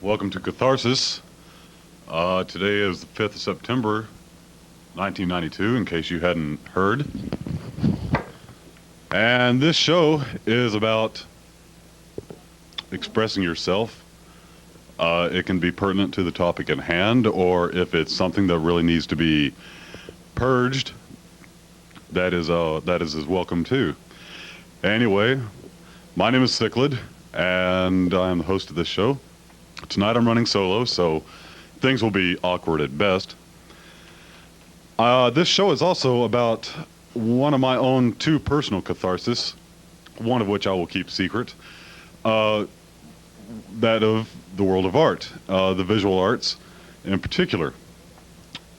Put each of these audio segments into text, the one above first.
Welcome to Catharsis. Today is the 5th of September, 1992, in case you hadn't heard. And this show is about expressing yourself. It can be pertinent to the topic at hand, or if it's something that really needs to be purged, that is as welcome too. Anyway, my name is Chichlid, and I am the host of this show. Tonight I'm running solo, so things will be awkward at best. This show is also about one of my own two personal catharsis, one of which I will keep secret, that of the world of art, the visual arts in particular.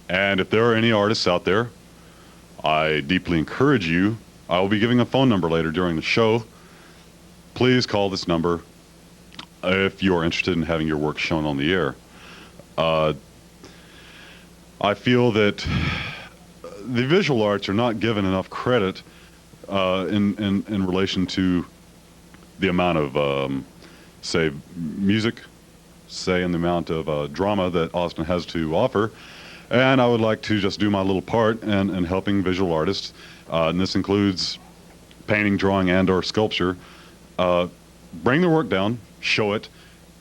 And if there are any artists out there, I deeply encourage you. I will be giving a phone number later during the show. Please call this number if you are interested in having your work shown on the air. I feel that the visual arts are not given enough credit in relation to the amount of, say, music, say, and the amount of drama that Austin has to offer. And I would like to just do my little part in helping visual artists, and this includes painting, drawing, and/or sculpture, bring their work down, show it,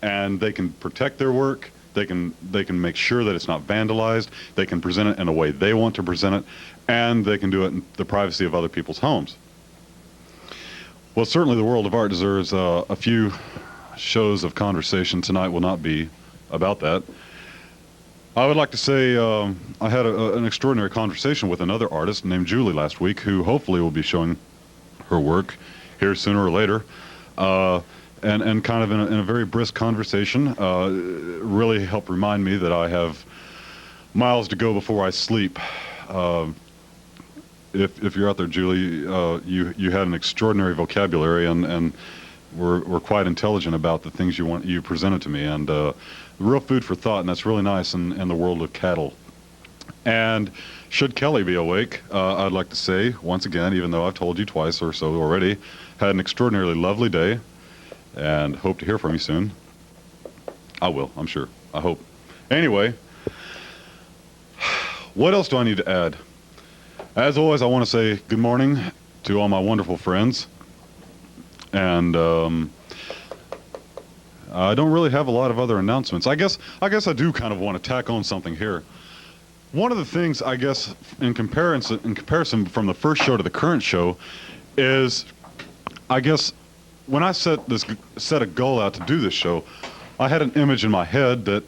and they can protect their work. They can make sure that it's not vandalized. They can present it in a way they want to present it, and they can do it in the privacy of other people's homes. Well, certainly the world of art deserves a few shows of conversation. Tonight will not be about that. I would like to say I had an extraordinary conversation with another artist named Julie last week, who hopefully will be showing her work here sooner or later. And kind of in a very brisk conversation, really helped remind me that I have miles to go before I sleep. If you're out there, Julie, you had an extraordinary vocabulary and were quite intelligent about the things you presented to me, and real food for thought, and that's really nice in the world of cattle. And should Kelly be awake, I'd like to say once again, even though I've told you twice or so already, had an extraordinarily lovely day, and hope to hear from you soon. I will, I'm sure. I hope. Anyway, what else do I need to add? As always, I want to say good morning to all my wonderful friends. And I don't really have a lot of other announcements. I guess I do kind of want to tack on something here. One of the things, I guess, in comparison from the first show to the current show is, I guess, when I set a goal out to do this show, I had an image in my head that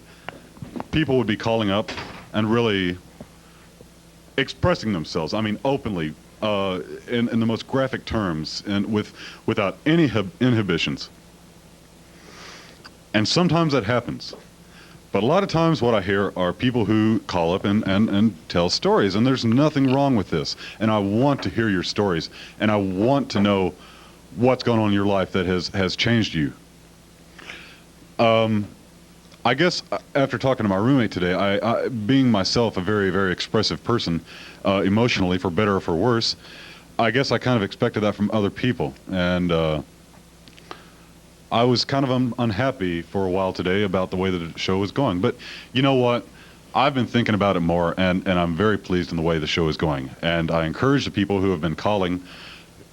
people would be calling up and really expressing themselves. I mean, openly, in the most graphic terms, and without any inhibitions. And sometimes that happens. But a lot of times what I hear are people who call up and tell stories, and there's nothing wrong with this. And I want to hear your stories, and I want to know what's going on in your life that has changed you. I guess after talking to my roommate today, I being myself a very, very expressive person, emotionally, for better or for worse, I guess I kind of expected that from other people. And I was kind of unhappy for a while today about the way that the show was going. But you know what? I've been thinking about it more, and I'm very pleased in the way the show is going. And I encourage the people who have been calling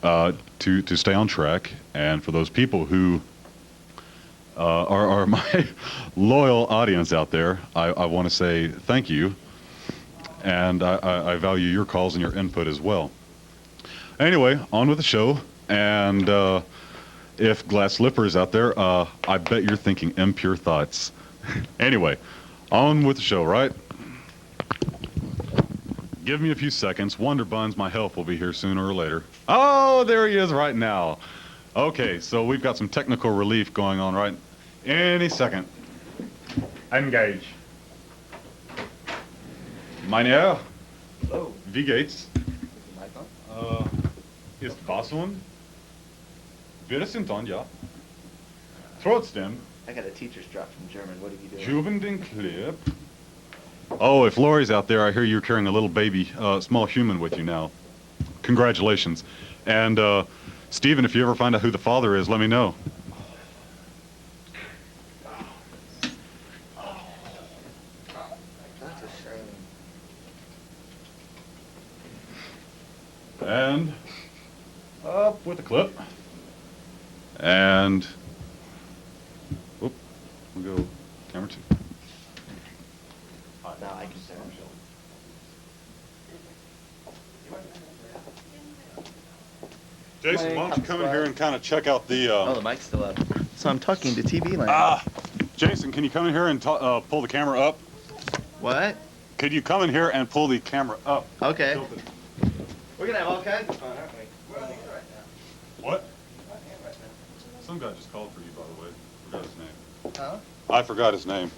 to stay on track, and for those people who are my loyal audience out there, I want to say thank you, and I value your calls and your input as well. Anyway, on with the show, and if Glass Slipper is out there, I bet you're thinking impure thoughts. Anyway, on with the show, right? Give me a few seconds. Wonder Buns, my help, will be here sooner or later. Oh, there he is right now. Okay, so we've got some technical relief going on right any second. Engage. Meneer. Hello. Wie geht's? Mic on? Ist Basson? Wir sind dann, ja. Trotzdem. I got a teacher's drop from German. What are you doing? Juben den Clip. Oh, if Lori's out there, I hear you're carrying a little baby, small human with you now. Congratulations. And Stephen, if you ever find out who the father is, let me know. And up with the clip. And whoop, we'll go camera 2. Now I can say Jason, why don't you come in here and kind of check out the... Oh, the mic's still up. So I'm talking to TV land. Jason, can you come in here and pull the camera up? What? Could you come in here and pull the camera up? Okay. Tilt it. We're gonna have all kinds of fun, aren't we? We're on the air right now. What? We're on the air right now. Some guy just called for you, by the way. Forgot his name. Huh? I forgot his name.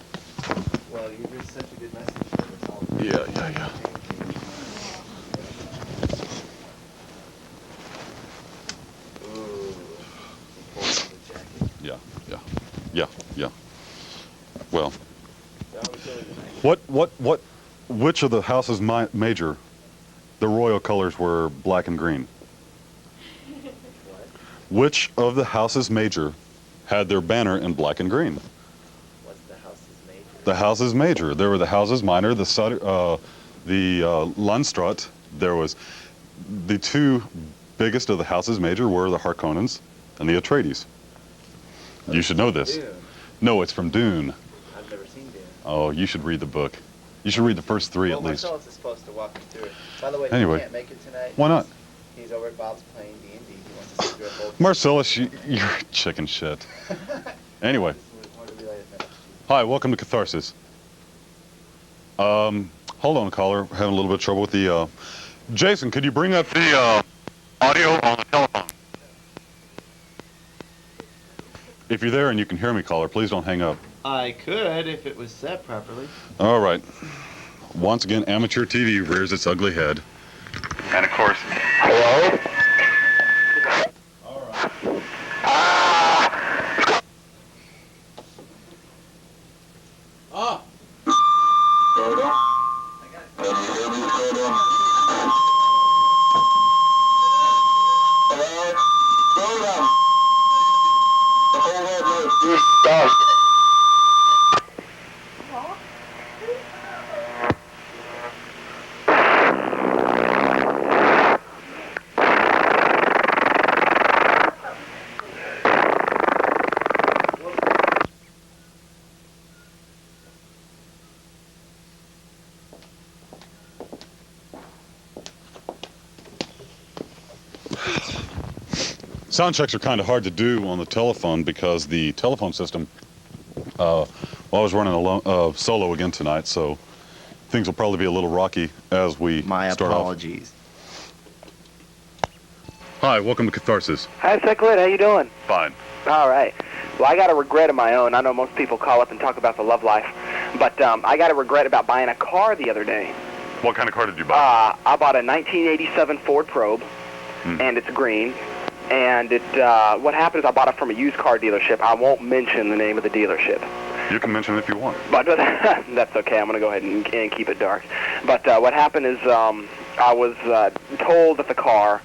Well, you just sent a good message. So that's all. Yeah. Ooh. The jacket. Yeah. Well, which of the houses major, the royal colors were black and green? What? Which of the houses major had their banner in black and green? What's the house's major? The houses major. There were the houses minor, the Landstraat. There was the 2 biggest of the houses major were the Harkonnens and the Atreides. You should know this. Dune. No, it's from Dune. I've never seen Dune. Oh, you should read the book. You should read the first 3 Well, at least. Marcellus is supposed to walk me through it. By the way, Anyway. he can't make it tonight. Why not? He's over at Bob's playing D&D. He wants to sit through a whole... Marcellus, you're chicken shit. Anyway. Just wanted to relay his message. Hi, welcome to Catharsis. Hold on, caller. We're having a little bit of trouble with the... Jason, could you bring up the audio on the telephone? If you're there and you can hear me, caller, please don't hang up. I could if it was set properly. All right. Once again, amateur TV rears its ugly head. And of course... Hello? All right. Sound checks are kind of hard to do on the telephone because the telephone system, well, I was running solo again tonight, so things will probably be a little rocky as we My start apologies. off. Hi, welcome to Catharsis. Hi, Chichlid. How you doing? Fine. All right. Well, I got a regret of my own. I know most people call up and talk about the love life, but I got a regret about buying a car the other day. What kind of car did you buy? I bought a 1987 Ford Probe, and it's green. And what happened is I bought it from a used car dealership. I won't mention the name of the dealership. You can mention it if you want. But that's okay. I'm going to go ahead and keep it dark. But what happened is I was told that the car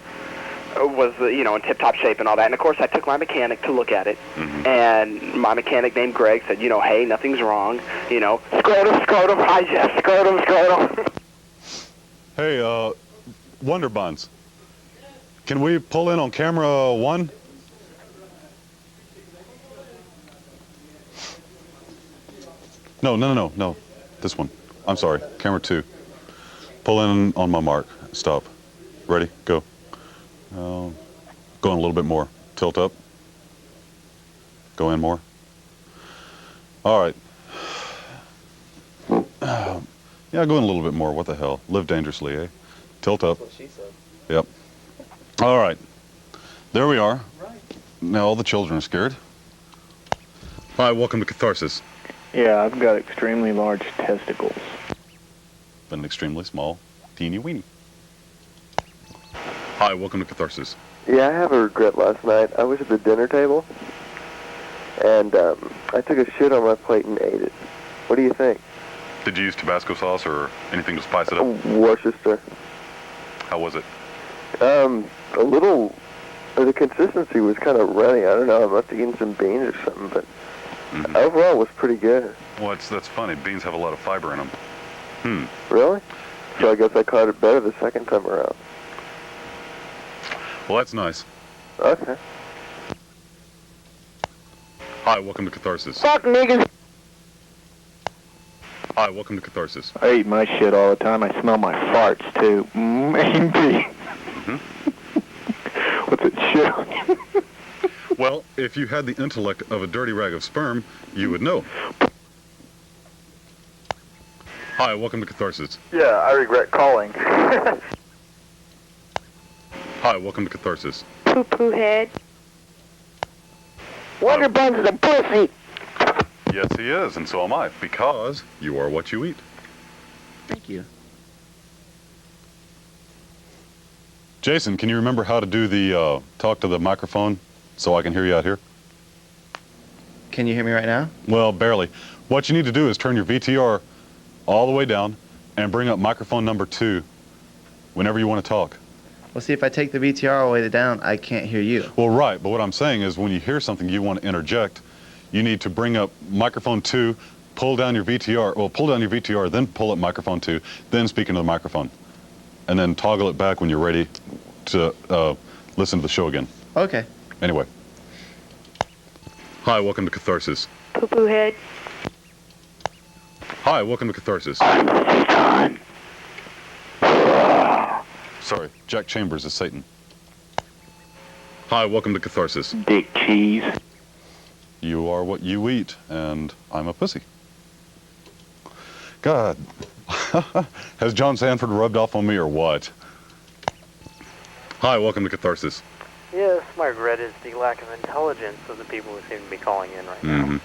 was, in tip-top shape and all that. And, of course, I took my mechanic to look at it. And my mechanic named Greg said, hey, nothing's wrong. Scrotum, hi, Jeff, scrotum. Hey, Wonder Buns. Can we pull in on camera 1? No. This one. I'm sorry. Camera 2. Pull in on my mark. Stop. Ready? Go. Go in a little bit more. Tilt up. Go in more. All right. Yeah, go in a little bit more. What the hell? Live dangerously, eh? Tilt up. That's what she said. Yep. All right. There we are. Right. Now all the children are scared. Hi, welcome to Catharsis. Yeah, I've got extremely large testicles. But an extremely small, teeny weeny. Hi, welcome to Catharsis. Yeah, I have a regret last night. I was at the dinner table, and I took a shit on my plate and ate it. What do you think? Did you use Tabasco sauce or anything to spice it up? Worcester. How was it? A little, the consistency was kind of runny. I don't know, I must have eaten some beans or something, but overall it was pretty good. Well, that's funny. Beans have a lot of fiber in them. Really? So I guess I caught it better the second time around. Well, that's nice. Okay. Hi, welcome to Catharsis. Fuck niggas. Hi, welcome to Catharsis. I eat my shit all the time. I smell my farts, too. Maybe. What's it shit? Well, if you had the intellect of a dirty rag of sperm, you would know. Hi, welcome to Catharsis. Yeah, I regret calling. Hi, welcome to Catharsis. Poo-poo head. Wonder Buns is a pussy. Yes, he is, and so am I, because you are what you eat. Thank you. Jason, can you remember how to do the talk to the microphone so I can hear you out here? Can you hear me right now? Well, barely. What you need to do is turn your VTR all the way down and bring up microphone number 2 whenever you want to talk. Well, see, if I take the VTR all the way down, I can't hear you. Well, right, but what I'm saying is when you hear something you want to interject, you need to bring up microphone 2, pull down your VTR, well, pull down your VTR, then pull up microphone 2, then speak into the microphone. And then toggle it back when you're ready to listen to the show again. Okay. Anyway. Hi, welcome to Catharsis. Poo-poo head. Hi, welcome to Catharsis. Sorry, Jack Chambers is Satan. Hi, welcome to Catharsis. Dick cheese. You are what you eat, and I'm a pussy. God, has John Sanford rubbed off on me or what? Hi, welcome to Catharsis. Yes, my regret is the lack of intelligence of the people who seem to be calling in right now. Mm-hmm.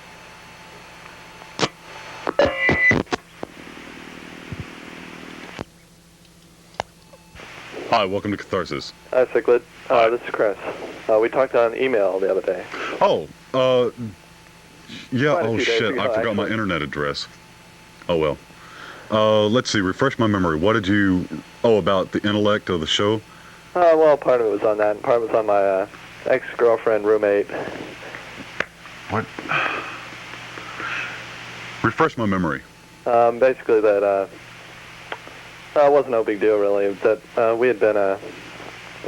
Hi, welcome to Catharsis. Hi, Chichlid. This is Chris. We talked on email the other day. Oh, yeah, Quite a oh few days shit, ago, I forgot my actually. internet address. Oh well. Let's see, refresh my memory. What did you, about the intellect of the show? Well, part of it was on that, and part of it was on my ex-girlfriend, roommate. What? Refresh my memory. Basically that, it wasn't no big deal, really. It was that we had been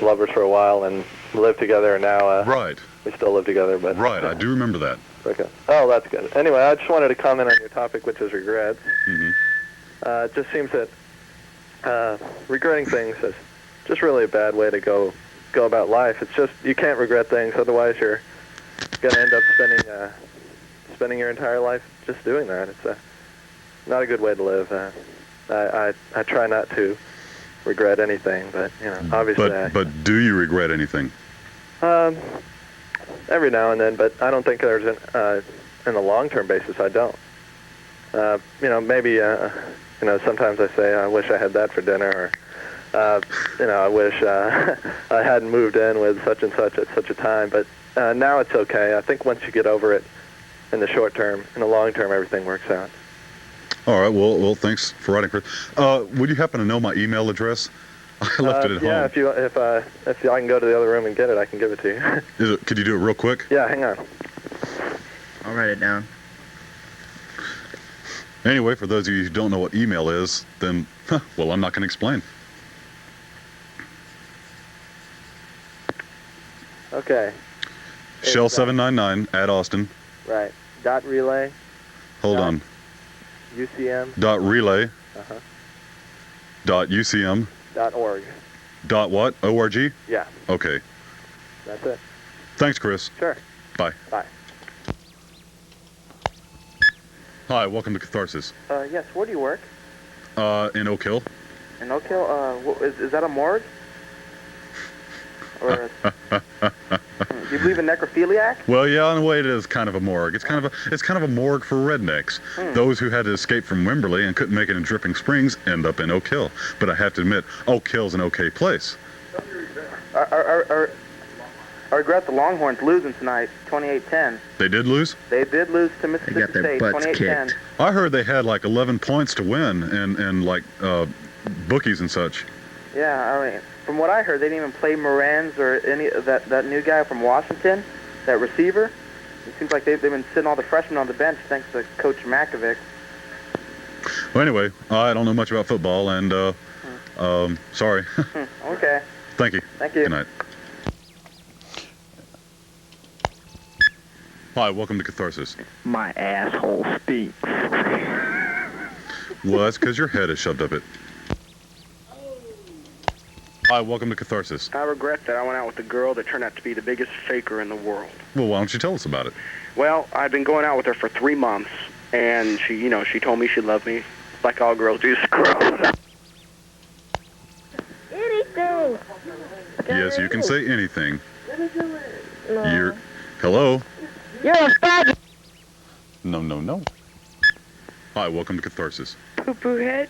lovers for a while and lived together, and now Right, we still live together. But right, I do remember that. Okay. Oh, that's good. Anyway, I just wanted to comment on your topic, which is regrets. Mm-hmm. It just seems that regretting things is just really a bad way to go about life. It's just you can't regret things, otherwise you're gonna end up spending your entire life just doing that. It's not a good way to live. I try not to regret anything, but obviously. But do you regret anything? Every now and then, but I don't think there's in the long-term basis. I don't. Maybe sometimes I say I wish I had that for dinner, or I wish I hadn't moved in with such and such at such a time. But now it's okay. I think once you get over it, in the short term, in the long term, everything works out. All right, well, thanks for writing, Chris. Would you happen to know my email address? I left it at home. Yeah, if I can go to the other room and get it, I can give it to you. Could you do it real quick? Yeah, hang on. I'll write it down. Anyway, for those of you who don't know what email is, then, well, I'm not going to explain. Okay. Shell799 at Austin. Right. Dot relay. Hold on. UCM. Dot relay. Uh-huh. Dot UCM. .org. Dot what? ORG? Yeah, Okay. that's it. Thanks, Chris. Sure. Bye. Bye. Hi, welcome to Catharsis. Yes, where do you work? In Oak Hill. In Oak Hill? Is that a morgue? Or do you believe in necrophiliac? Well, yeah, in a way it is kind of a morgue. It's kind of a morgue for rednecks. Those who had to escape from Wimberley and couldn't make it in Dripping Springs end up in Oak Hill. But I have to admit, Oak Hill's an okay place. I regret the Longhorns losing tonight, 28-10. They did lose? They did lose to Mississippi got their State, butts 28-10. kicked. I heard they had like 11 points to win and like bookies and such. Yeah, I mean, from what I heard, they didn't even play Moran's or any that new guy from Washington, that receiver. It seems like they've been sitting all the freshmen on the bench thanks to Coach Makovic. Well, anyway, I don't know much about football, and sorry. Okay. Thank you. Thank you. Good night. Hi, welcome to Catharsis. My asshole stinks. Well, that's because your head is shoved up it. Hi, welcome to Catharsis. I regret that I went out with a girl that turned out to be the biggest faker in the world. Well, why don't you tell us about it? Well, I've been going out with her for 3 months, and she told me she loved me, like all girls do. Screw. Anything. Yes, you can say anything. You're... Hello? You're a faggot. No, no, no. Hi, welcome to Catharsis. Poo-poo head.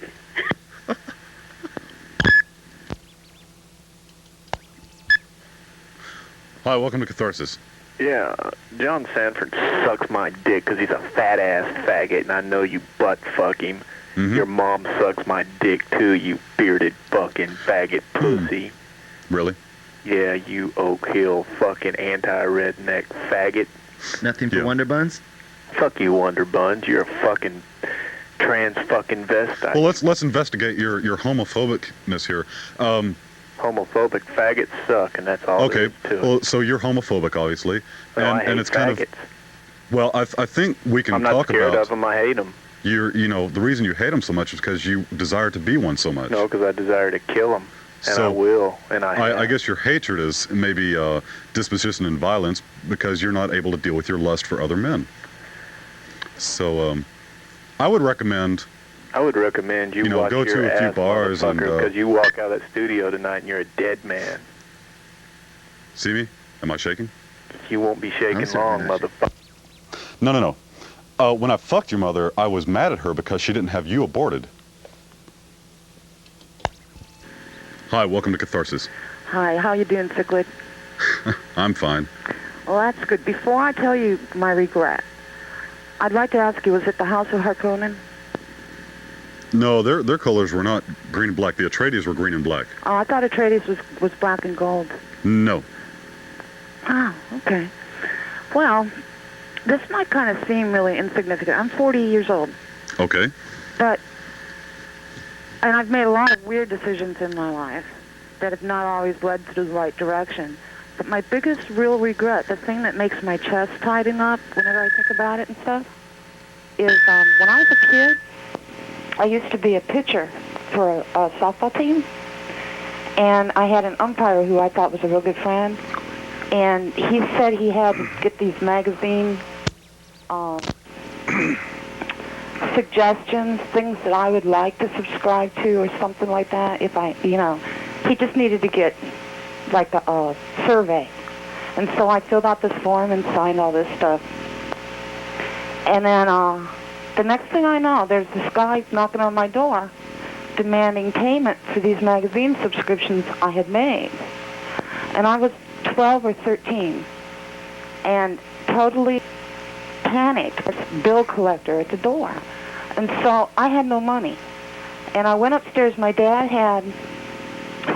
Hi, welcome to Catharsis. Yeah, John Sanford sucks my dick because he's a fat-ass faggot, and I know you butt-fuck him. Mm-hmm. Your mom sucks my dick, too, you bearded fucking faggot pussy. Really? Yeah, you Oak Hill fucking anti-redneck faggot. Nothing for Yeah. Wonder Buns? Fuck you, Wonder Buns. You're a fucking trans fucking vestite. Well, let's investigate your homophobicness here. Homophobic faggots suck, and that's all Okay, there is to it. well, so you're homophobic, obviously, No, I hate and it's kind faggots. of well. I think we can I'm not talk scared about of them. I hate them. the reason you hate them so much is because you desire to be one so much. No, because I desire to kill them, and So, I will, and I have. I guess your hatred is maybe disposition and violence because you're not able to deal with your lust for other men. So I would recommend. you watch go your to a few ass, bars and, because you walk out of that studio tonight and you're a dead man. See me? Am I shaking? You won't be shaking I'm long, certainly motherfucker. No. When I fucked your mother, I was mad at her because she didn't have you aborted. Hi, welcome to Catharsis. Hi, how you doing, Chichlid? I'm fine. Well, that's good. Before I tell you my regret, I'd like to ask you, was it the House of Harkonnen? No, their colors were not green and black. The Atreides were green and black. Oh, I thought Atreides was black and gold. No. Oh, okay. Well, this might kind of seem really insignificant. I'm 40 years old, Okay. and I've made a lot of weird decisions in my life that have not always led to the right direction. But my biggest real regret, the thing that makes my chest tighten up whenever I think about it and stuff, is when I was a kid, I used to be a pitcher for a softball team, and I had an umpire who I thought was a real good friend, and he said he had to get these magazine suggestions, things that I would like to subscribe to or something like that. If he just needed to get like a survey. And so I filled out this form and signed all this stuff. And then the next thing I know, there's this guy knocking on my door demanding payment for these magazine subscriptions I had made. And I was 12 or 13 and totally panicked. Bill collector at the door. And so I had no money. And I went upstairs. My dad had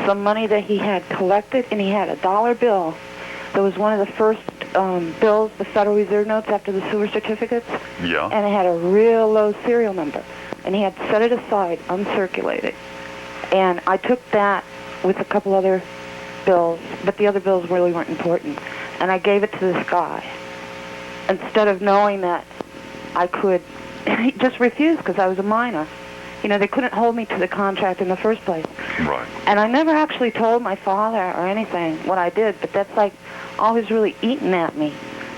some money that he had collected, and he had a $1 bill that was one of the first bills, the Federal Reserve notes after the sewer certificates. Yeah. And it had a real low serial number. And he had set it aside, uncirculated. And I took that with a couple other bills, but the other bills really weren't important. And I gave it to this guy. Instead of knowing that I could, he just refused because I was a minor. They couldn't hold me to the contract in the first place. Right. And I never actually told my father or anything what I did, but that's like always really eating at me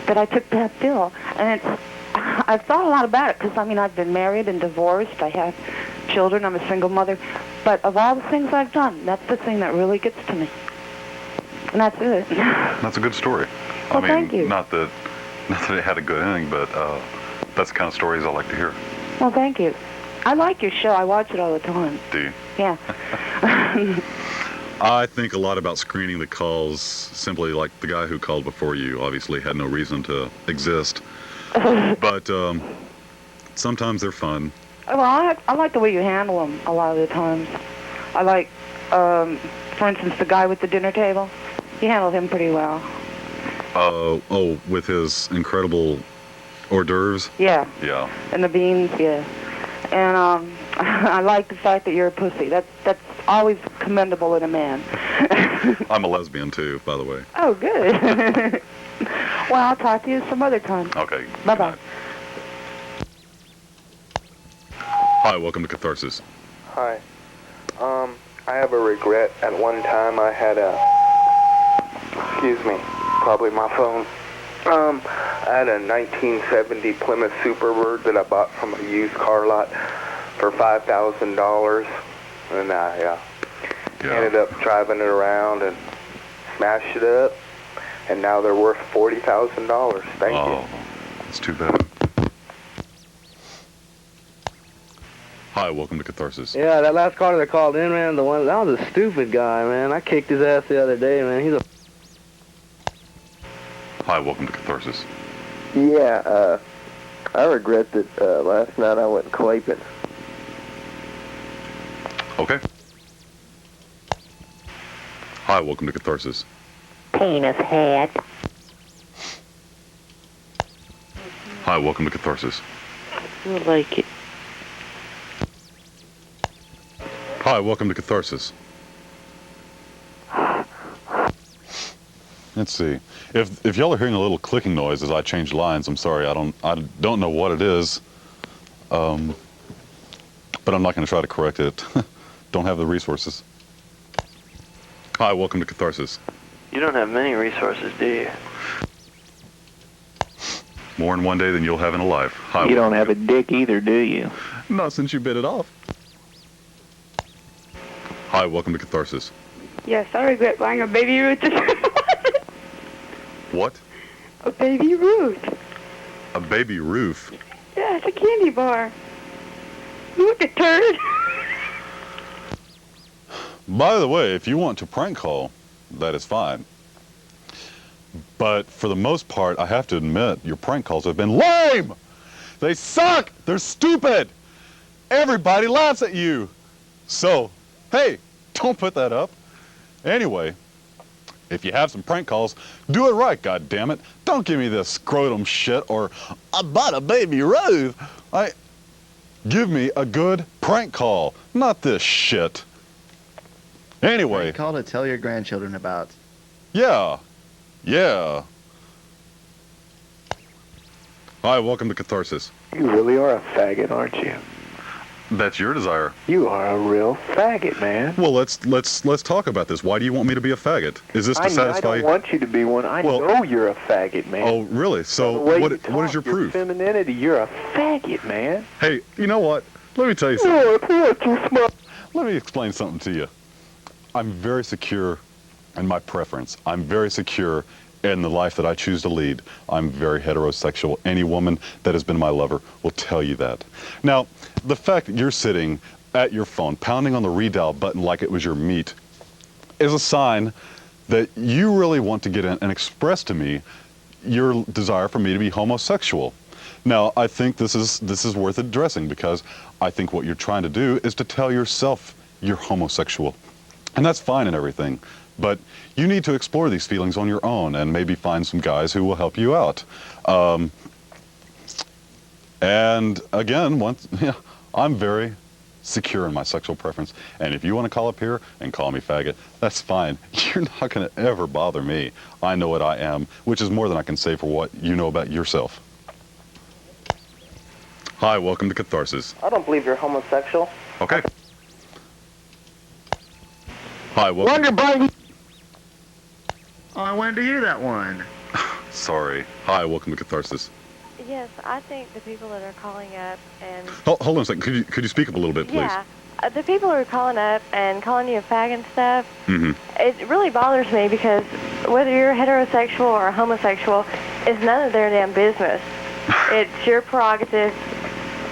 that I took that bill. And I've thought a lot about it because, I've been married and divorced. I have children. I'm a single mother. But of all the things I've done, that's the thing that really gets to me. And that's it. That's a good story. Well, thank you. Not that it had a good ending, but that's the kind of stories I like to hear. Well, thank you. I like your show. I watch it all the time. Do you? Yeah. I think a lot about screening the calls, simply like the guy who called before you obviously had no reason to exist. But sometimes they're fun. Well, I like the way you handle them a lot of the times. I like, for instance, the guy with the dinner table. You handled him pretty well. With his incredible hors d'oeuvres? Yeah. Yeah. And the beans, yeah. And I like the fact that you're a pussy. That's always commendable in a man. I'm a lesbian too, by the way. Oh, good. Well, I'll talk to you some other time. Okay. Bye-bye. Good night. Hi, welcome to Catharsis. Hi. I have a regret. At one time I had excuse me, probably my phone. I had a 1970 Plymouth Superbird that I bought from a used car lot for $5,000, and I ended up driving it around and smashed it up, and now they're worth $40,000. Thank you. Oh, that's too bad. Hi, welcome to Catharsis. Yeah, that last caller that called in, man, that was a stupid guy, man. I kicked his ass the other day, man. He's a... Hi, welcome to Catharsis. Yeah, I regret that last night I went claping. Okay. Hi, welcome to Catharsis. Penis head. Hi, welcome to Catharsis. I like it. Hi, welcome to Catharsis. Let's see. If y'all are hearing a little clicking noise as I change lines, I'm sorry. I don't know what it is. But I'm not going to try to correct it. Don't have the resources. Hi, welcome to Catharsis. You don't have many resources, do you? More in one day than you'll have in a life. Hi, You don't have a dick either, do you? Not since you bit it off. Hi, welcome to Catharsis. Yes, I regret buying a Baby Ruth. What? A Baby Ruth. A baby roof? Yeah, it's a candy bar. Look at turd. By the way, if you want to prank call, that is fine. But for the most part, I have to admit, your prank calls have been lame! They suck! They're stupid! Everybody laughs at you! So, hey, don't put that up. Anyway, if you have some prank calls, do it right, goddammit. Don't give me this scrotum shit or I bought a baby rose. Give me a good prank call, not this shit. Anyway. Call to tell your grandchildren about. Yeah. Yeah. Hi, welcome to Catharsis. You really are a faggot, aren't you? That's your desire. You are a real faggot, man. Well, let's talk about this. Why do you want me to be a faggot? Is this to satisfy? I don't want you to be one. I know you're a faggot, man. Oh, really? So what is your proof? Your femininity. You're a faggot, man. Hey, you know what? Let me tell you something. Let me explain something to you. I'm very secure in my preference. I'm very secure in the life that I choose to lead. I'm very heterosexual. Any woman that has been my lover will tell you that. Now, the fact that you're sitting at your phone, pounding on the redial button like it was your meat, is a sign that you really want to get in and express to me your desire for me to be homosexual. Now, I think this is worth addressing because I think what you're trying to do is to tell yourself you're homosexual. And that's fine and everything. But you need to explore these feelings on your own and maybe find some guys who will help you out. And again, I'm very secure in my sexual preference. And if you want to call up here and call me faggot, that's fine. You're not going to ever bother me. I know what I am, which is more than I can say for what you know about yourself. Hi, welcome to Catharsis. I don't believe you're homosexual. Okay. Hi, welcome. Oh, I wanted to hear that one. Sorry. Hi, welcome to Catharsis. Yes, I think the people that are calling up and... Hold on a second. Could you speak up a little bit, please? Yeah. The people who are calling up and calling you a fag and stuff, Mm-hmm. it really bothers me because whether you're heterosexual or homosexual is none of their damn business. It's your prerogative,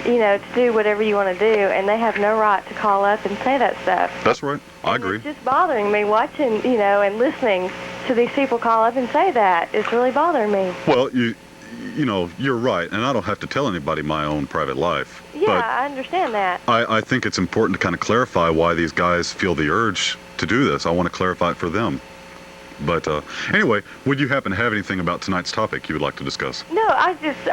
to do whatever you want to do, and they have no right to call up and say that stuff. That's right. I agree. It's just bothering me watching, and listening to these people call up and say that. It's really bothering me. Well, you're right, and I don't have to tell anybody my own private life. Yeah, but I understand that. I think it's important to kind of clarify why these guys feel the urge to do this. I want to clarify it for them. But anyway, would you happen to have anything about tonight's topic you would like to discuss? No, I just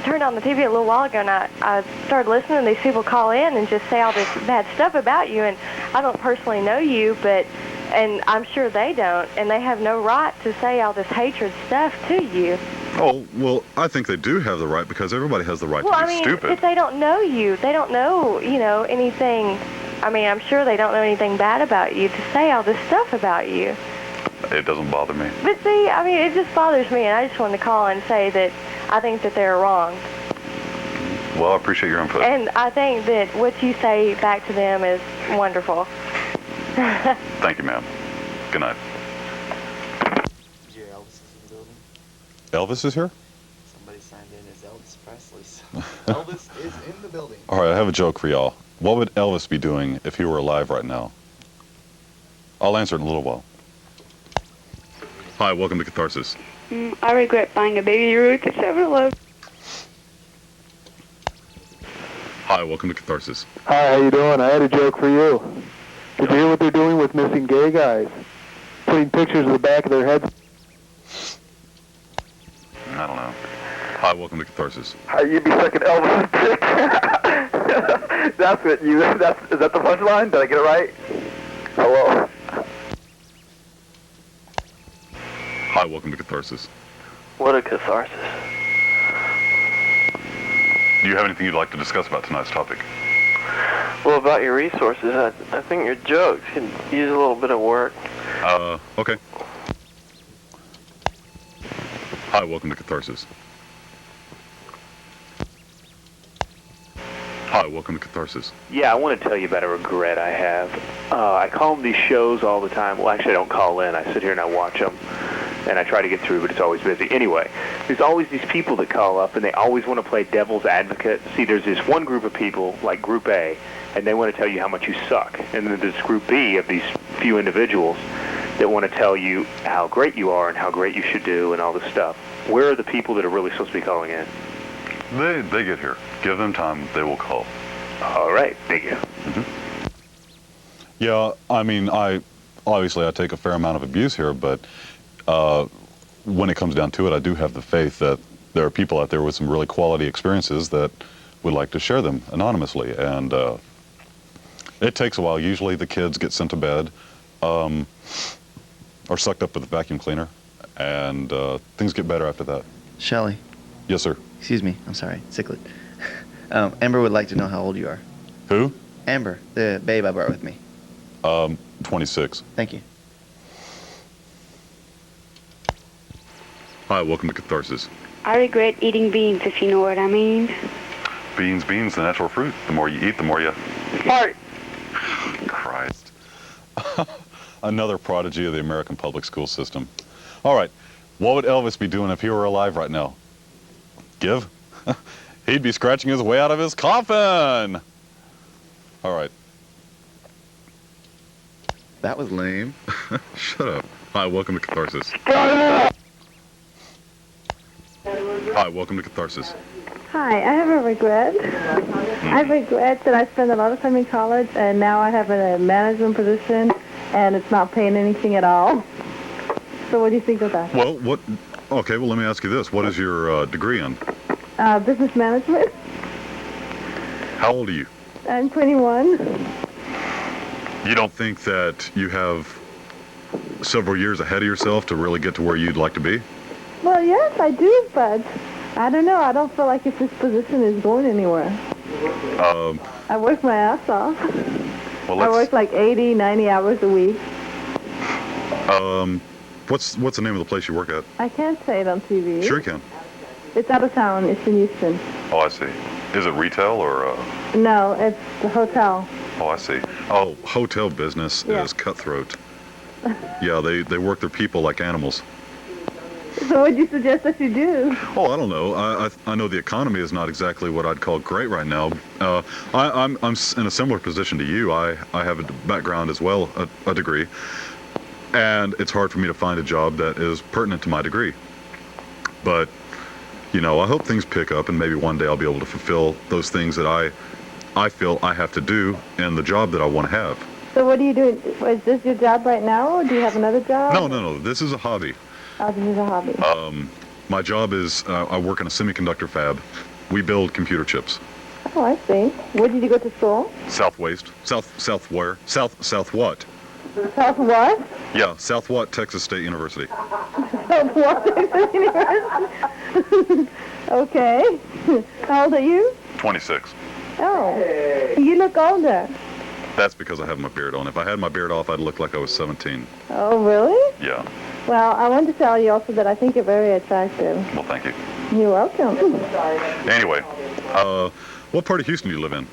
turned on the TV a little while ago, and I started listening to these people call in and just say all this bad stuff about you, and I don't personally know you, but And I'm sure they don't, and they have no right to say all this hatred stuff to you. Oh, well, I think they do have the right because everybody has the right Well, to I be mean, stupid. if they don't know you, they don't know, anything. I mean, I'm sure they don't know anything bad about you to say all this stuff about you. It doesn't bother me. But see, I mean, it just bothers me, and I just wanted to call and say that I think that they're wrong. Well, I appreciate your input. And I think that what you say back to them is wonderful. Thank you, ma'am. Good night. Your Elvis is in the building. Elvis is here? Somebody signed in as Elvis Presley. So Elvis is in the building. All right, I have a joke for y'all. What would Elvis be doing if he were alive right now? I'll answer it in a little while. Hi, welcome to Catharsis. I regret buying a Baby Ruth at 7-Eleven. Hi, welcome to Catharsis. Hi, how you doing? I had a joke for you. Did you hear what they're doing with missing gay guys? Putting pictures of the back of their heads. I don't know. Hi, welcome to Catharsis. How you be sucking Elvis's dick? That's what you. Is that the punchline? Did I get it right? Hello. Hi, welcome to Catharsis. What a catharsis. Do you have anything you'd like to discuss about tonight's topic? Well, about your resources, I think your jokes could use a little bit of work. Okay. Hi, welcome to Catharsis. Hi, welcome to Catharsis. Yeah, I want to tell you about a regret I have. I call these shows all the time. Well, actually, I don't call in. I sit here and I watch them, and I try to get through, but it's always busy. Anyway, there's always these people that call up, and they always want to play devil's advocate. See, there's this one group of people, like Group A, and they want to tell you how much you suck. And then there's Group B of these few individuals that want to tell you how great you are and how great you should do and all this stuff. Where are the people that are really supposed to be calling in? They get here. Give them time. They will call. All right. Thank you. Mm-hmm. Yeah, I mean, I take a fair amount of abuse here, but when it comes down to it, I do have the faith that there are people out there with some really quality experiences that would like to share them anonymously. And it takes a while. Usually the kids get sent to bed or sucked up with a vacuum cleaner, and things get better after that. Shelly. Yes, sir. Excuse me. I'm sorry. Chichlid. Amber would like to know how old you are. Who? Amber, the babe I brought with me. 26. Thank you. Hi, welcome to Catharsis. I regret eating beans, if you know what I mean. Beans, the natural fruit. The more you eat, the more you... Fart. Christ. Another prodigy of the American public school system. All right, what would Elvis be doing if he were alive right now? Give? He'd be scratching his way out of his coffin. All right. That was lame. Shut up. Hi, welcome to Catharsis. Hi, welcome to Catharsis. Hi, I have a regret. I regret that I spent a lot of time in college and now I have a management position and it's not paying anything at all. So what do you think of that? Well, okay, well, let me ask you this. What is your degree in? Business management. How old are you? I'm 21. You don't think that you have several years ahead of yourself to really get to where you'd like to be? Well, yes, I do, but I don't know. I don't feel like if this position is going anywhere. I work my ass off. Well, I work like 80, 90 hours a week. What's the name of the place you work at? I can't say it on TV. Sure you can. It's out of town. It's in Houston. Oh, I see. Is it retail or? No, it's the hotel. Oh, I see. Oh, hotel business is cutthroat. Yeah, they work their people like animals. So what do you suggest that you do? Oh, I don't know. I know the economy is not exactly what I'd call great right now. I'm in a similar position to you. I have a background as well, a degree, and it's hard for me to find a job that is pertinent to my degree. But, you know, I hope things pick up, and maybe one day I'll be able to fulfill those things that I feel I have to do in the job that I want to have. So what are you doing? Is this your job right now, or do you have another job? No. This is a hobby. Oh, this is a hobby. My job is I work in a semiconductor fab. We build computer chips. Oh, I see. Where did you go to school? South what? South what? Yeah, Southwatt, Texas State University. South what? Texas University. Okay. How old are you? 26. Oh, you look older. That's because I have my beard on. If I had my beard off, I'd look like I was 17. Oh, really? Yeah. Well, I want to tell you also that I think you're very attractive. Well, thank you. You're welcome. Anyway, what part of Houston do you live in?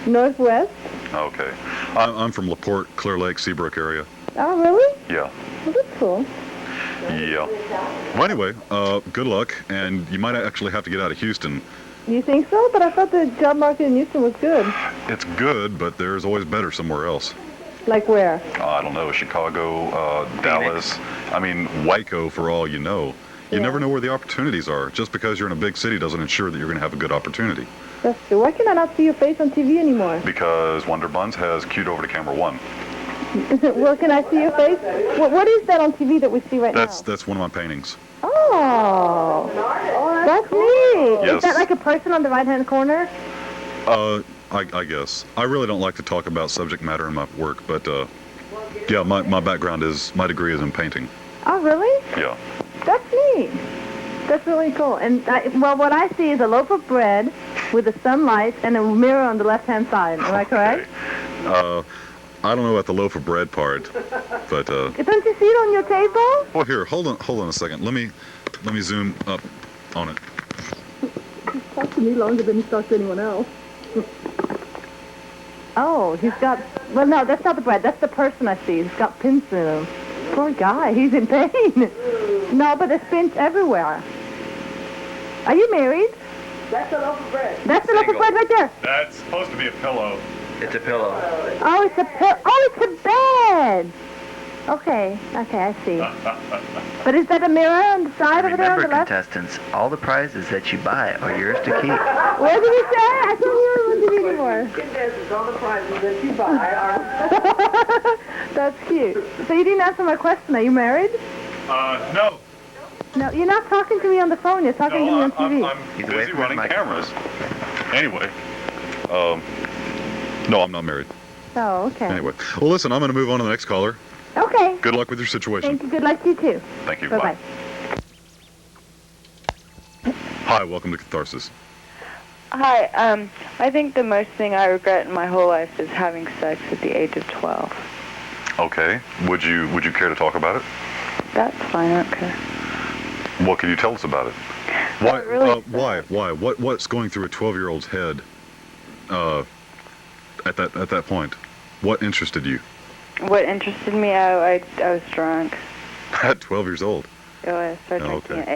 Northwest. Okay. I'm from LaPorte, Clear Lake, Seabrook area. Oh, really? Yeah. Well, that's cool. Yeah. Well, anyway, good luck, and you might actually have to get out of Houston. You think so? But I thought the job market in Houston was good. It's good, but there's always better somewhere else. Like where? I don't know, Chicago, Dallas. I mean, Waco, for all you know. You never know where the opportunities are. Just because you're in a big city doesn't ensure that you're going to have a good opportunity. That's true. Why can I not see your face on TV anymore? Because Wonder Buns has cued over to camera 1. Well, can I see your face? What is that on TV that we see right now? That's one of my paintings. Oh, that's neat. Yes. Is that like a person on the right-hand corner? I guess. I really don't like to talk about subject matter in my work, but yeah, my background is, my degree is in painting. Oh, really? Yeah. That's neat. That's really cool. And well, what I see is a loaf of bread with the sunlight and a mirror on the left-hand side. Am I correct? I don't know about the loaf of bread part, but Don't you see it on your table? well, here, hold on a second. Let me zoom up on it. He's talked to me longer than he's talked to anyone else. Oh, he's got... Well, no, that's not the bread. That's the person I see. He's got pins in him. Poor guy. He's in pain. No, but there's pins everywhere. Are you married? That's a loaf of bread. That's the loaf of bread right there. That's supposed to be a pillow. It's a pillow. Oh, it's a bed. Okay, I see. But is that a mirror on the side over there on Remember, the left? contestants, all the prizes that you buy are yours to keep. What did he say? I can't hear him on TV anymore. Contestants, all the prizes that you buy are... That's cute. So you didn't answer my question. Are you married? No. No, you're not talking to me on the phone. You're talking to me on TV. I'm busy running cameras. Anyway, no, I'm not married. Oh, okay. Anyway, well, listen, I'm going to move on to the next caller. Okay. Good luck with your situation. Thank you. Good luck to you, too. Thank you. Bye-bye. Hi, welcome to Catharsis. Hi, I think the most thing I regret in my whole life is having sex at the age of 12. Okay. Would you care to talk about it? That's fine, I don't care. What can you tell us about it? Why? Really? Why? What's going through a 12-year-old's head at that point? What interested you? What interested me, I was drunk. At 12 years old? Oh, I started drinking at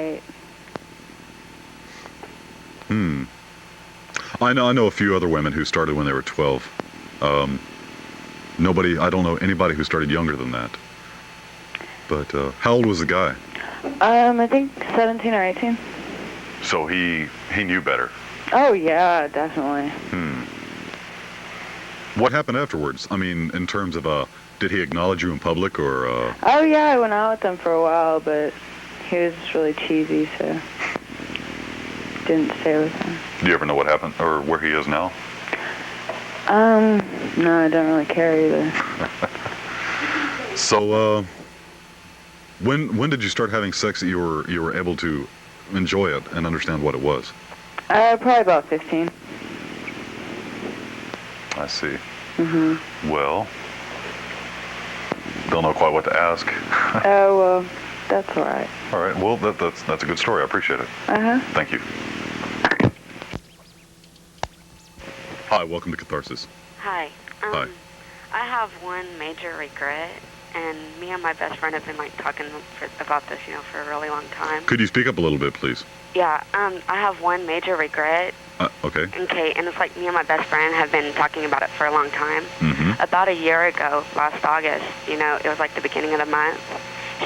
8. I know a few other women who started when they were 12. I don't know anybody who started younger than that. But how old was the guy? I think 17 or 18. So he knew better. Oh, yeah, definitely. What happened afterwards? I mean, in terms of, did he acknowledge you in public, or, Oh, yeah, I went out with him for a while, but he was just really cheesy, so didn't stay with him. do you ever know what happened, or where he is now? No, I don't really care either. So, when did you start having sex that you were able to enjoy it and understand what it was? Probably about 15. I see. Mm-hmm. Well, don't know quite what to ask. Oh, well, that's all right. All right. Well, that's a good story. I appreciate it. Uh-huh. Thank you. Hi, welcome to Catharsis. Hi. Hi. I have one major regret, and me and my best friend have been talking about this, for a really long time. Could you speak up a little bit, please? Yeah. I have one major regret. Okay. Okay, and it's me and my best friend have been talking about it for a long time. Mm-hmm. About a year ago, last August, it was the beginning of the month,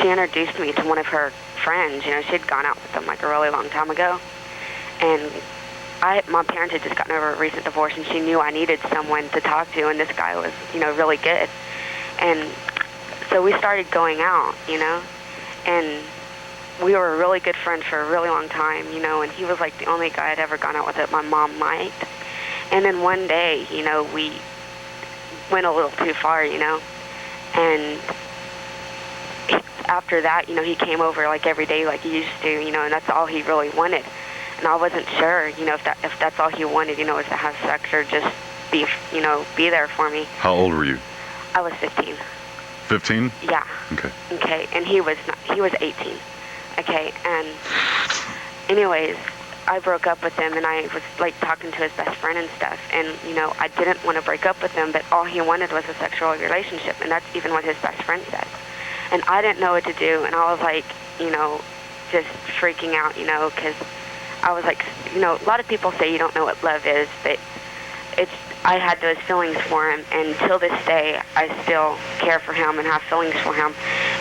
she introduced me to one of her friends. She'd gone out with them a really long time ago. And my parents had just gotten over a recent divorce, and she knew I needed someone to talk to, and this guy was, really good. And so we started going out, and we were really good friends for a really long time, and he was the only guy I'd ever gone out with that my mom liked. And then one day, we went a little too far, you know. And after that, you know, he came over like every day like he used to, you know, and that's all he really wanted. And I wasn't sure, you know, if that's all he wanted, you know, was to have sex or just be, you know, be there for me. How old were you? I was 15. 15? Yeah. Okay. Okay, and he was 18. Okay, and anyways, I broke up with him, and I was like talking to his best friend and stuff, and you know, I didn't want to break up with him, but all he wanted was a sexual relationship, and that's even what his best friend said. And I didn't know what to do, and I was like, you know, just freaking out, you know, because I was like, you know, a lot of people say you don't know what love is, but I had those feelings for him, and till this day, I still care for him and have feelings for him,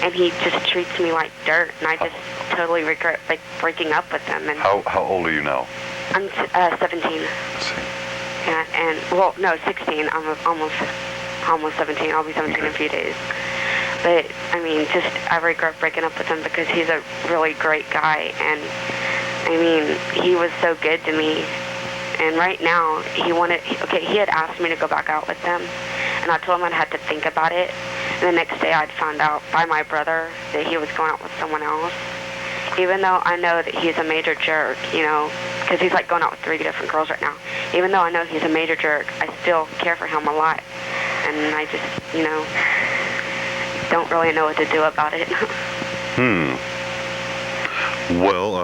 and he just treats me like dirt, and I just totally regret like breaking up with him. And How old are you now? I'm 17. Yeah, and well, no, 16. I'm almost 17. I'll be 17 in a few days. But I mean, just I regret breaking up with him because he's a really great guy, and I mean, he was so good to me. And right now, he had asked me to go back out with him, and I told him I'd have to think about it. And the next day, I'd found out by my brother that he was going out with someone else. Even though I know that he's a major jerk, you know, because he's like going out with 3 different girls right now. Even though I know he's a major jerk, I still care for him a lot. And I just, you know, don't really know what to do about it. Well,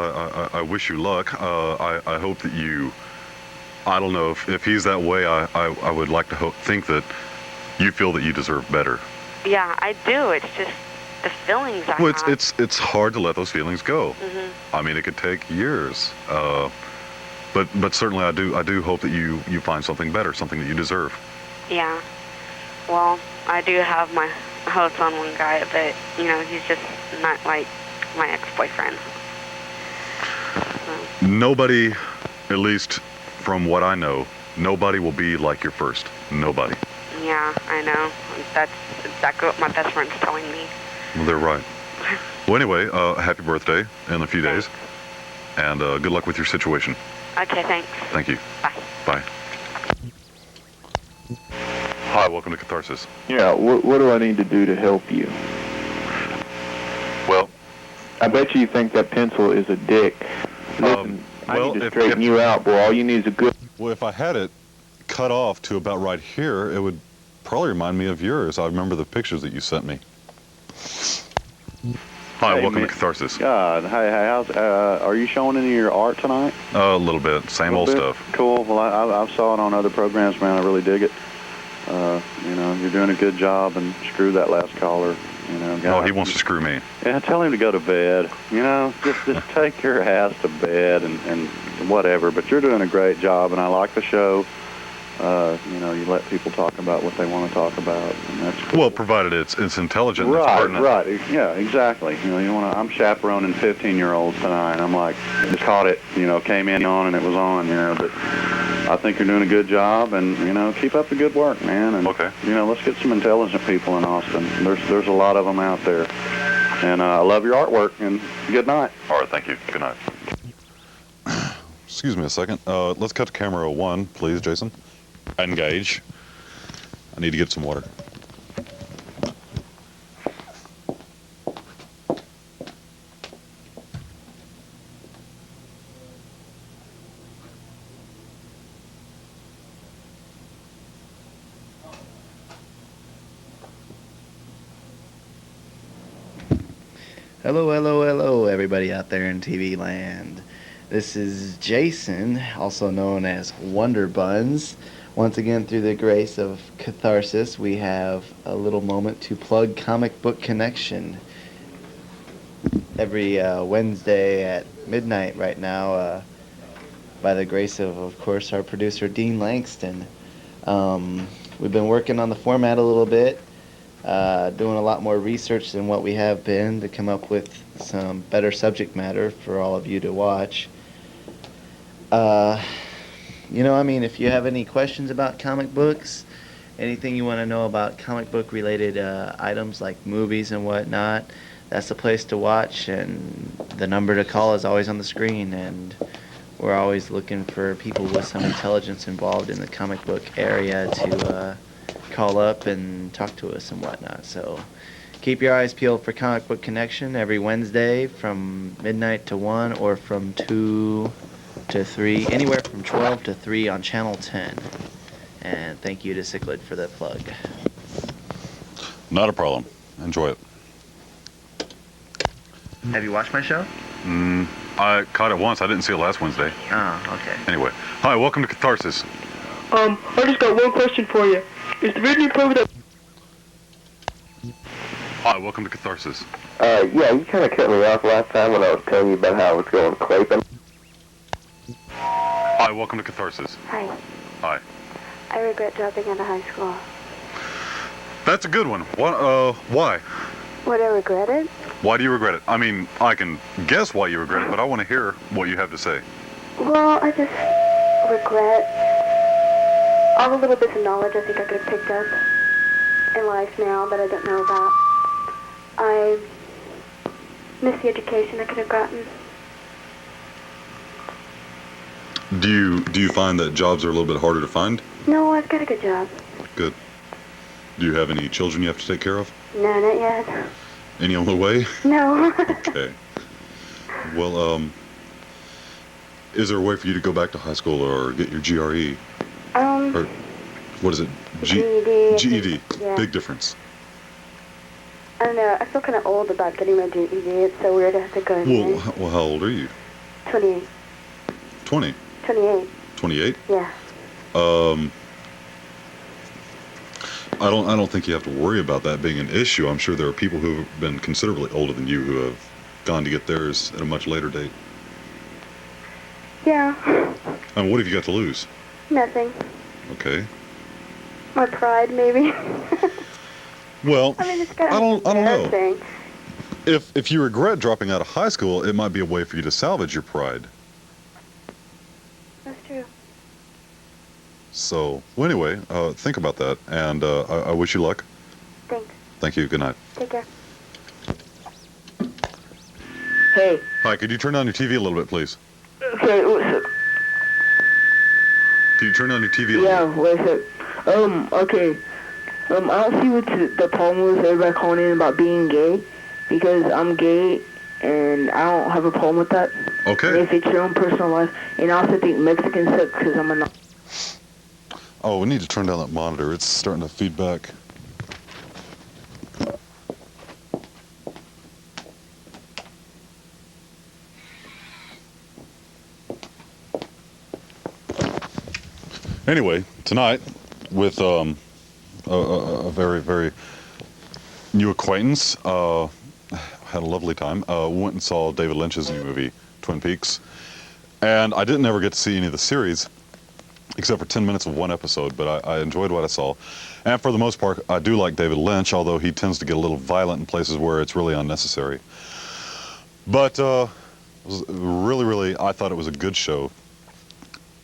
I wish you luck. I hope that you... I don't know if he's that way. I would like to think that you feel that you deserve better. Yeah, I do. It's just the feelings I have. It's hard to let those feelings go. Mm-hmm. I mean, it could take years. But certainly I do hope that you find something better, something that you deserve. Yeah. Well, I do have my hopes on one guy, but you know, he's just not like my ex-boyfriend. So. Nobody, at least from what I know, nobody will be like your first. Nobody. Yeah, I know. That's exactly what my best friend's telling me. Well, they're right. Well, anyway, happy birthday in a few days, and good luck with your situation. Okay, thanks. Thank you. Bye. Bye. Hi, welcome to Catharsis. Yeah, what do I need to do to help you? Well, I bet you think that pencil is a dick. Listen, I need to straighten you out, boy. All you need is a good... Well, if I had it cut off to about right here, it would probably remind me of yours. I remember the pictures that you sent me. Hi, welcome to Catharsis. God, hey, are you showing any of your art tonight? A little bit, same old stuff. Cool. Well, I saw it on other programs, man. I really dig it. You know, you're doing a good job, and screw that last caller. You know, oh, he wants to screw me. Yeah, tell him to go to bed. You know, just take your ass to bed and whatever. But you're doing a great job, and I like the show. You know, you let people talk about what they want to talk about, and that's cool. Well, provided it's intelligent. And Right, it's pertinent. right. Yeah, exactly. You know, you want to. I'm chaperoning 15-year-olds tonight. I'm like, just caught it. You know, came in on and it was on. You know, but I think you're doing a good job, and you know, keep up the good work, man. And you know, let's get some intelligent people in Austin. There's a lot of them out there, and I love your artwork. And good night. All right, thank you. Good night. Excuse me a second. Let's cut to camera 1, please, Jason. Engage. I need to get some water. Hello, everybody out there in TV land. This is Jason, also known as Wonder Buns. Once again, through the grace of Catharsis, we have a little moment to plug Comic Book Connection. Every Wednesday at midnight right now, by the grace of course, our producer Dean Langston. We've been working on the format a little bit, doing a lot more research than what we have been to come up with some better subject matter for all of you to watch. You know, I mean, if you have any questions about comic books, anything you want to know about comic book related items like movies and whatnot, that's the place to watch, and the number to call is always on the screen, and we're always looking for people with some intelligence involved in the comic book area to call up and talk to us and whatnot. So keep your eyes peeled for Comic Book Connection every Wednesday from midnight to 1 or from 2 to 3, anywhere from 12 to 3 on Channel 10. And thank you to Chichlid for the plug. Not a problem. Enjoy it. Have you watched my show? I caught it once. I didn't see it last Wednesday. Oh, okay. Anyway, hi, welcome to Catharsis. I just got one question for you. Is the video play with that? Hi, welcome to Catharsis. Yeah, you kind of cut me off last time when I was telling you about how I was going Clapin. Hi, welcome to Catharsis. Hi. Hi. I regret dropping out of high school. That's a good one. Why? Would I regret it? Why do you regret it? I mean, I can guess why you regret it, but I want to hear what you have to say. Well, I just regret all the little bits of knowledge I think I could have picked up in life now that I don't know about. I miss the education I could have gotten. Do you find that jobs are a little bit harder to find? No, I've got a good job. Good. Do you have any children you have to take care of? No, not yet. Any on the way? No. Okay. Well, is there a way for you to go back to high school or get your GRE? Or what is it? GED. GED. Yeah. Big difference. I don't know. I feel kind of old about getting my GED. It's so weird to have to go in. Well, how old are you? 28. 20. 28. 28? Yeah. I don't think you have to worry about that being an issue. I'm sure there are people who have been considerably older than you who have gone to get theirs at a much later date. Yeah. I mean, what have you got to lose? Nothing. Okay. My pride, maybe. Well, I mean, it's kind I of don't know. embarrassing. If you regret dropping out of high school, it might be a way for you to salvage your pride. That's true. So, well, anyway, think about that, and I wish you luck. Thanks. Thank you. Good night. Take care. Hey. Hi, could you turn down your TV a little bit, please? Okay, what's up? Could you turn down your TV a little Yeah, what's up? Okay. I don't see what the problem was everybody calling in about being gay, because I'm gay, and I don't have a problem with that. Okay. And if it's your own personal life, and I also think Mexicans suck because I'm a... Oh, we need to turn down that monitor. It's starting to feed back. Anyway, tonight, with a very, very new acquaintance, had a lovely time. Went and saw David Lynch's new movie, Twin Peaks. And I didn't ever get to see any of the series, except for 10 minutes of one episode, but I enjoyed what I saw. And for the most part, I do like David Lynch, although he tends to get a little violent in places where it's really unnecessary. But really, I thought it was a good show.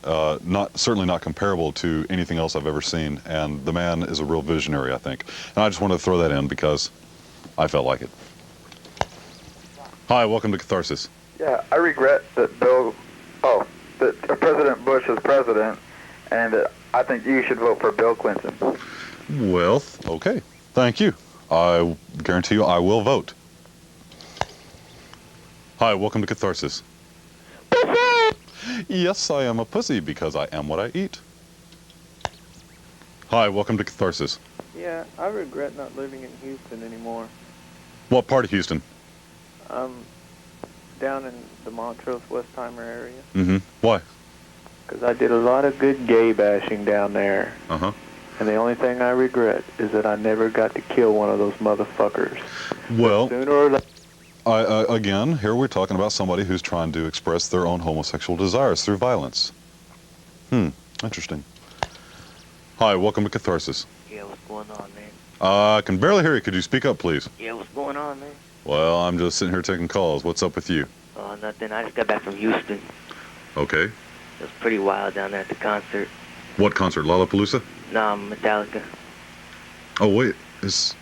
Certainly not comparable to anything else I've ever seen, and the man is a real visionary, I think. And I just wanted to throw that in because I felt like it. Hi, welcome to Catharsis. Yeah, I regret that that President Bush is president, and I think you should vote for Bill Clinton. Well, okay. Thank you. I guarantee you I will vote. Hi, welcome to Catharsis. Yes, I am a pussy because I am what I eat. Hi, welcome to Catharsis. Yeah, I regret not living in Houston anymore. What part of Houston? Down in the Montrose, Westheimer area. Mm-hmm. Why? Because I did a lot of good gay bashing down there. Uh-huh. And the only thing I regret is that I never got to kill one of those motherfuckers. Well, Sooner or later... again, here we're talking about somebody who's trying to express their own homosexual desires through violence. Interesting. Hi, welcome to Catharsis. Yeah, what's going on, man? I can barely hear you. Could you speak up, please? Yeah, what's going on, man? Well, I'm just sitting here taking calls. What's up with you? Nothing. I just got back from Houston. Okay. It was pretty wild down there at the concert. What concert? Lollapalooza? Nah, Metallica. Oh, wait. Is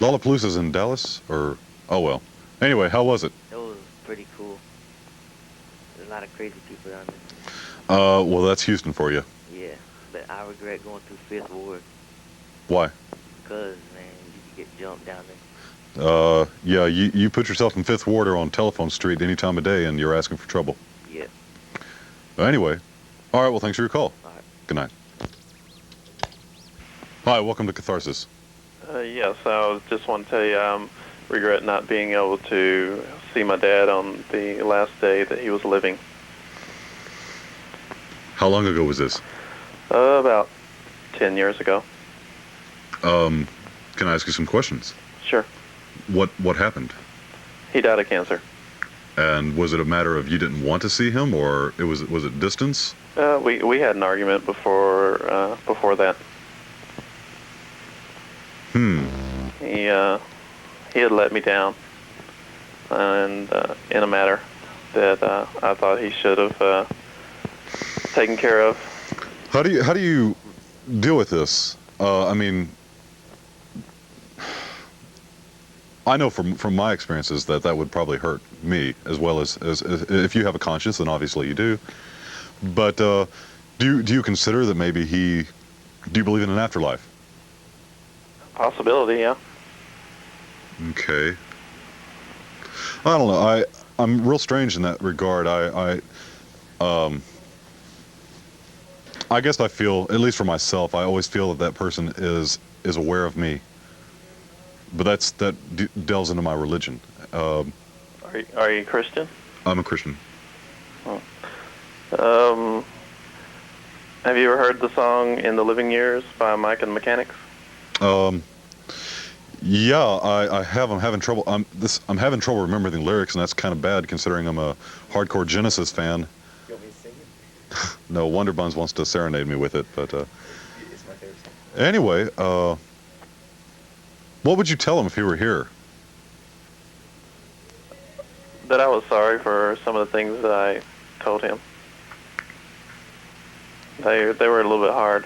Lollapalooza's in Dallas? Or... Oh, well. Anyway, how was it? It was pretty cool. There's a lot of crazy people down there. Well, that's Houston for you. Yeah, but I regret going through Fifth Ward. Why? Because, man, you could get jumped down there. Yeah, you put yourself in 5th Ward or on Telephone Street any time of day and you're asking for trouble. Yep. Anyway, all right, well, thanks for your call. All right. Good night. Hi, welcome to Catharsis. Yes, I just want to tell you I regret not being able to see my dad on the last day that he was living. How long ago was this? About 10 years ago. Can I ask you some questions? Sure. What happened? He died of cancer. And was it a matter of you didn't want to see him, or was it distance? We had an argument before that. He had let me down, and in a matter that I thought he should have taken care of. How do you deal with this? I mean, I know from my experiences that would probably hurt me as well as if you have a conscience, then obviously you do. But do you consider that maybe do you believe in an afterlife? Possibility, yeah. Okay. I don't know. I'm real strange in that regard. I guess I feel, at least for myself, I always feel that person is aware of me. But that delves into my religion. Are you Christian? I'm a Christian. Oh. Have you ever heard the song "In the Living Years" by Mike and the Mechanics? Yeah, I have. I'm having trouble. I'm having trouble remembering the lyrics, and that's kind of bad considering I'm a hardcore Genesis fan. You want me to sing it? No, Wonder Buns wants to serenade me with it, but It's my favorite song. anyway, what would you tell him if he were here? That I was sorry for some of the things that I told him. They were a little bit hard.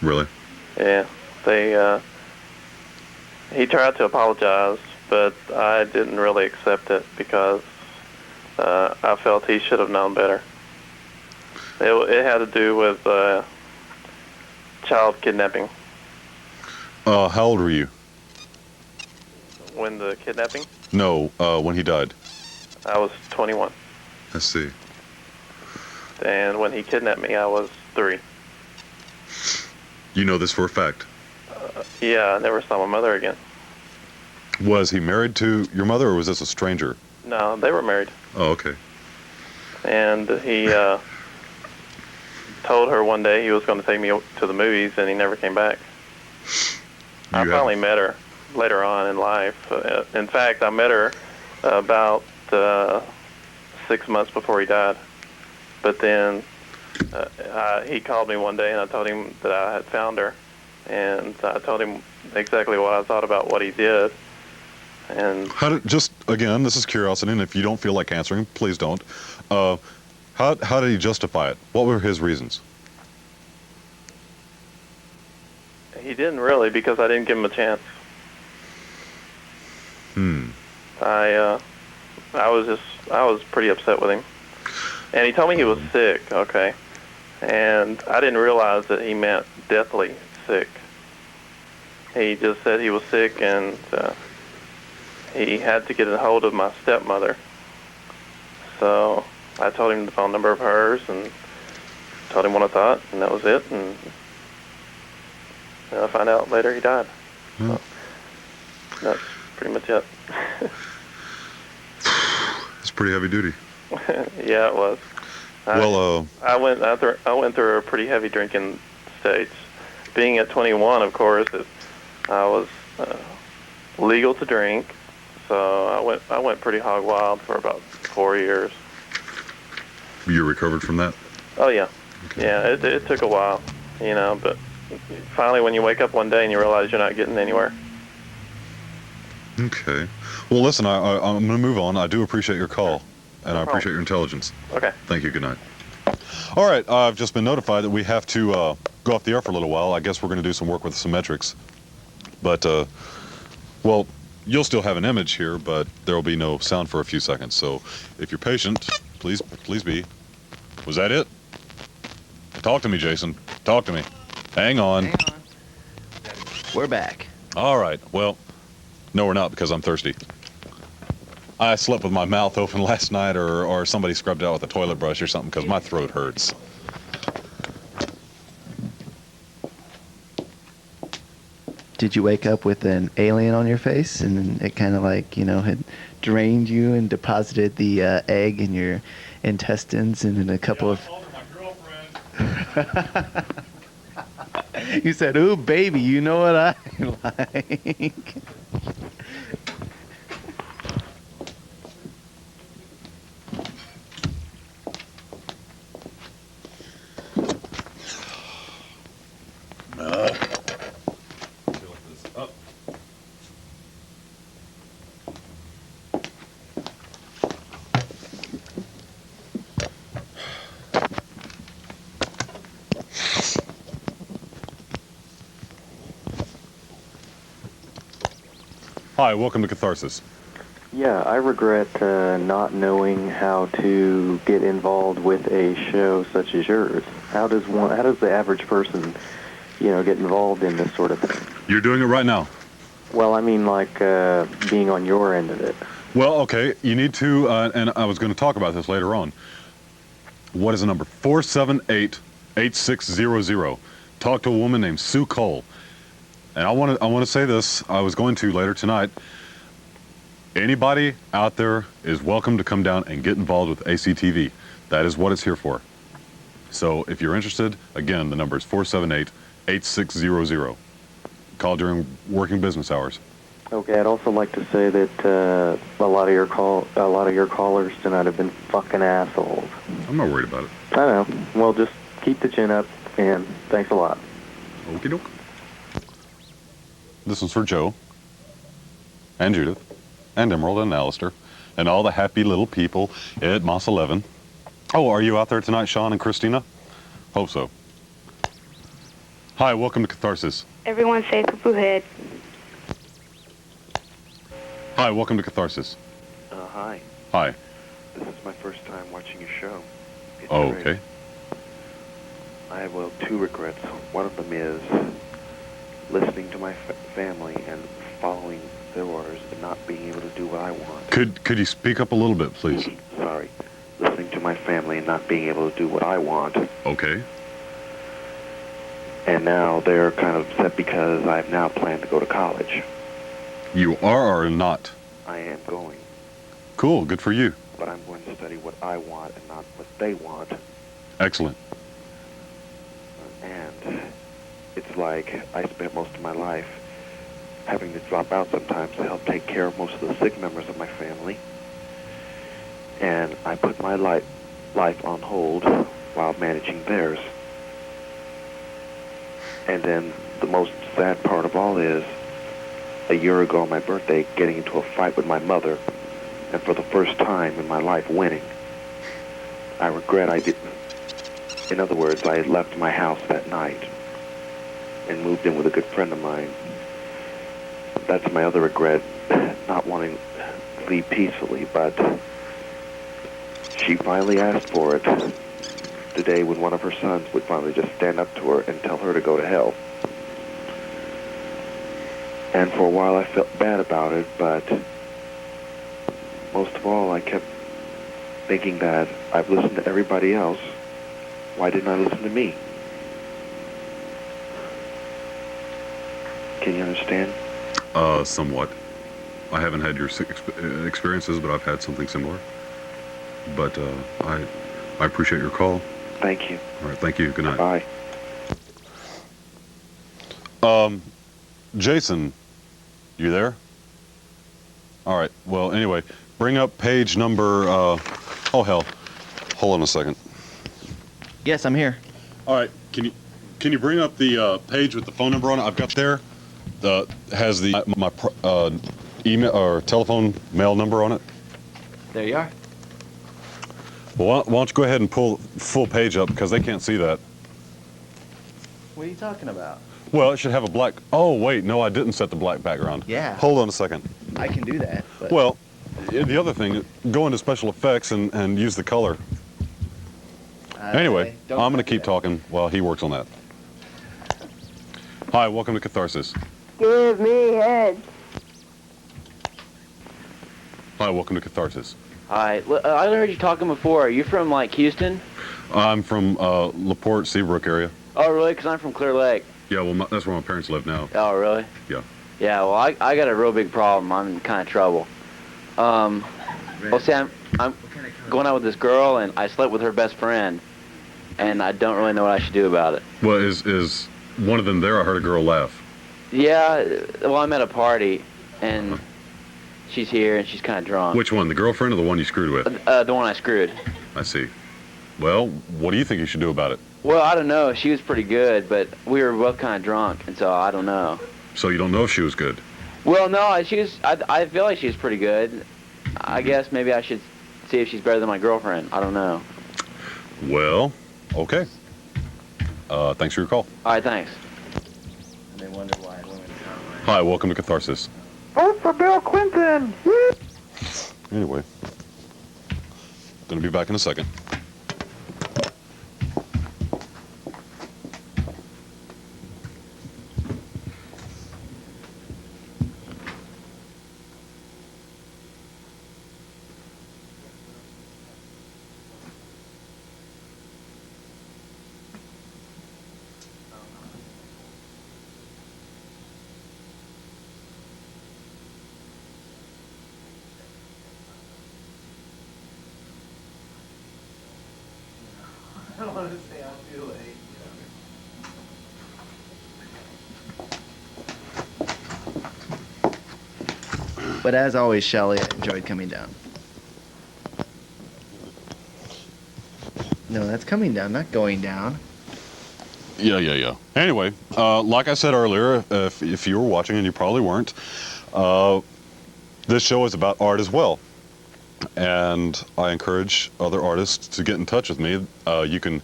Really? Yeah. He tried to apologize, but I didn't really accept it because I felt he should have known better. It had to do with child kidnapping. How old were you? When the kidnapping? No, when he died. I was 21. I see. And when he kidnapped me, I was 3. You know this for a fact. Yeah, I never saw my mother again. Was he married to your mother, or was this a stranger? No, they were married. Oh, okay. And he told her one day he was going to take me to the movies, and he never came back. I finally met her later on in life. In fact, I met her about 6 months before he died. But then he called me one day, and I told him that I had found her. And I told him exactly what I thought about what he did. And just again, this is curiosity, and if you don't feel like answering, please don't. How did he justify it? What were his reasons? he didn't really, because I didn't give him a chance. I was pretty upset with him. And he told me he was sick, okay. And I didn't realize that he meant deathly sick. He just said he was sick, and he had to get a hold of my stepmother. So I told him the phone number of hers and told him what I thought, and that was it. And I found out later he died. So that's pretty much it. It's pretty heavy duty. Yeah, it was. I went through a pretty heavy drinking stage. Being at 21, of course, I was legal to drink, so I went pretty hog wild for about 4 years. You recovered from that? Oh yeah, okay. Yeah. It took a while, but finally, when you wake up one day and you realize you're not getting anywhere. Okay. Well, listen, I'm going to move on. I do appreciate your call, and I appreciate your intelligence. Okay. Thank you. Good night. All right. I've just been notified that we have to go off the air for a little while. I guess we're going to do some work with the symmetrics. But, well, you'll still have an image here, but there will be no sound for a few seconds. So if you're patient, please be. Was that it? Talk to me, Jason. Talk to me. Hang on. We're back. All right. Well, no, we're not because I'm thirsty. I slept with my mouth open last night, or somebody scrubbed it out with a toilet brush or something because my throat hurts. Did you wake up with an alien on your face and it kind of like, had drained you and deposited the egg in your intestines and in a couple of... You said, ooh, baby, you know what I like. Hi, welcome to Catharsis. Yeah, I regret not knowing how to get involved with a show such as yours. How does the average person, get involved in this sort of thing? You're doing it right now. Well, I mean, like being on your end of it. Well, okay, you need to, and I was going to talk about this later on. What is the number? 478-8600. Talk to a woman named Sue Cole. And I want to say this. I was going to later tonight. Anybody out there is welcome to come down and get involved with ACTV. That is what it's here for. So if you're interested, again, the number is 478-8600. Call during working business hours. Okay, I'd also like to say that a lot of your callers tonight have been fucking assholes. I'm not worried about it. I know. Well, just keep the chin up, and thanks a lot. Okie doke. This one's for Joe, and Judith, and Emerald, and Alistair, and all the happy little people at Moss 11. Oh, are you out there tonight, Sean and Christina? Hope so. Hi, welcome to Catharsis. Everyone say poo-poo head. Hi, welcome to Catharsis. Hi. Hi. This is my first time watching your show. It's Oh, great. okay. I have, two regrets. One of them is listening to my family and following their orders and not being able to do what I want. Could you speak up a little bit, please? Sorry. Listening to my family and not being able to do what I want. Okay. And now they're kind of upset because I've now planned to go to college. You are or not? I am going. Cool, good for you. But I'm going to study what I want and not what they want. Excellent. And it's like I spent most of my life having to drop out sometimes to help take care of most of the sick members of my family. And I put my life on hold while managing theirs. And then the most sad part of all is, a year ago on my birthday, getting into a fight with my mother, and for the first time in my life winning. I regret I didn't. In other words, I had left my house that night and moved in with a good friend of mine. That's my other regret, not wanting to leave peacefully, but she finally asked for it today when one of her sons would finally just stand up to her and tell her to go to hell. And for a while I felt bad about it, but most of all I kept thinking that I've listened to everybody else. Why didn't I listen to me? Can you understand? Somewhat. I haven't had your experiences, but I've had something similar. But I appreciate your call. Thank you. All right, thank you. Good night. Bye. Jason, you there? All right. Well, anyway, bring up page number. Oh hell, hold on a second. Yes, I'm here. All right. Can you bring up the page with the phone number on it? I've got there. Has my email or telephone mail number on it. There you are. Well, why don't you go ahead and pull full page up because they can't see that. What are you talking about? Well, it should have a black. Oh wait, no, I didn't set the black background. Yeah. Hold on a second. I can do that. But... Well, the other thing, go into special effects and use the color. Anyway, I'm going to keep talking while he works on that. Hi, welcome to Catharsis. Give me head. Hi, welcome to Catharsis. Hi. I heard you talking before. Are you from, like, Houston? I'm from LaPorte, Seabrook area. Oh, really? Because I'm from Clear Lake. Yeah, well, that's where my parents live now. Oh, really? Yeah. Yeah, well, I got a real big problem. I'm in kind of trouble. Well, see, I'm going out with this girl, and I slept with her best friend, and I don't really know what I should do about it. Well, is one of them there? I heard a girl laugh. Yeah, well, I'm at a party, and she's here, and she's kind of drunk. Which one, the girlfriend or the one you screwed with? The one I screwed. I see. Well, what do you think you should do about it? Well, I don't know. She was pretty good, but we were both kind of drunk, and so I don't know. So you don't know if she was good? Well, no, she was. I feel like she's pretty good. I guess maybe I should see if she's better than my girlfriend. I don't know. Well, okay. Thanks for your call. All right, thanks. And they wonder why women Hi, welcome to Catharsis. Vote for Bill Clinton. Anyway, gonna be back in a second. I don't want to say I'm too late. But as always, Shelly, I enjoyed coming down. No, that's coming down, not going down. Yeah. Anyway, like I said earlier, if you were watching, and you probably weren't, this show is about art as well. And I encourage other artists to get in touch with me. You can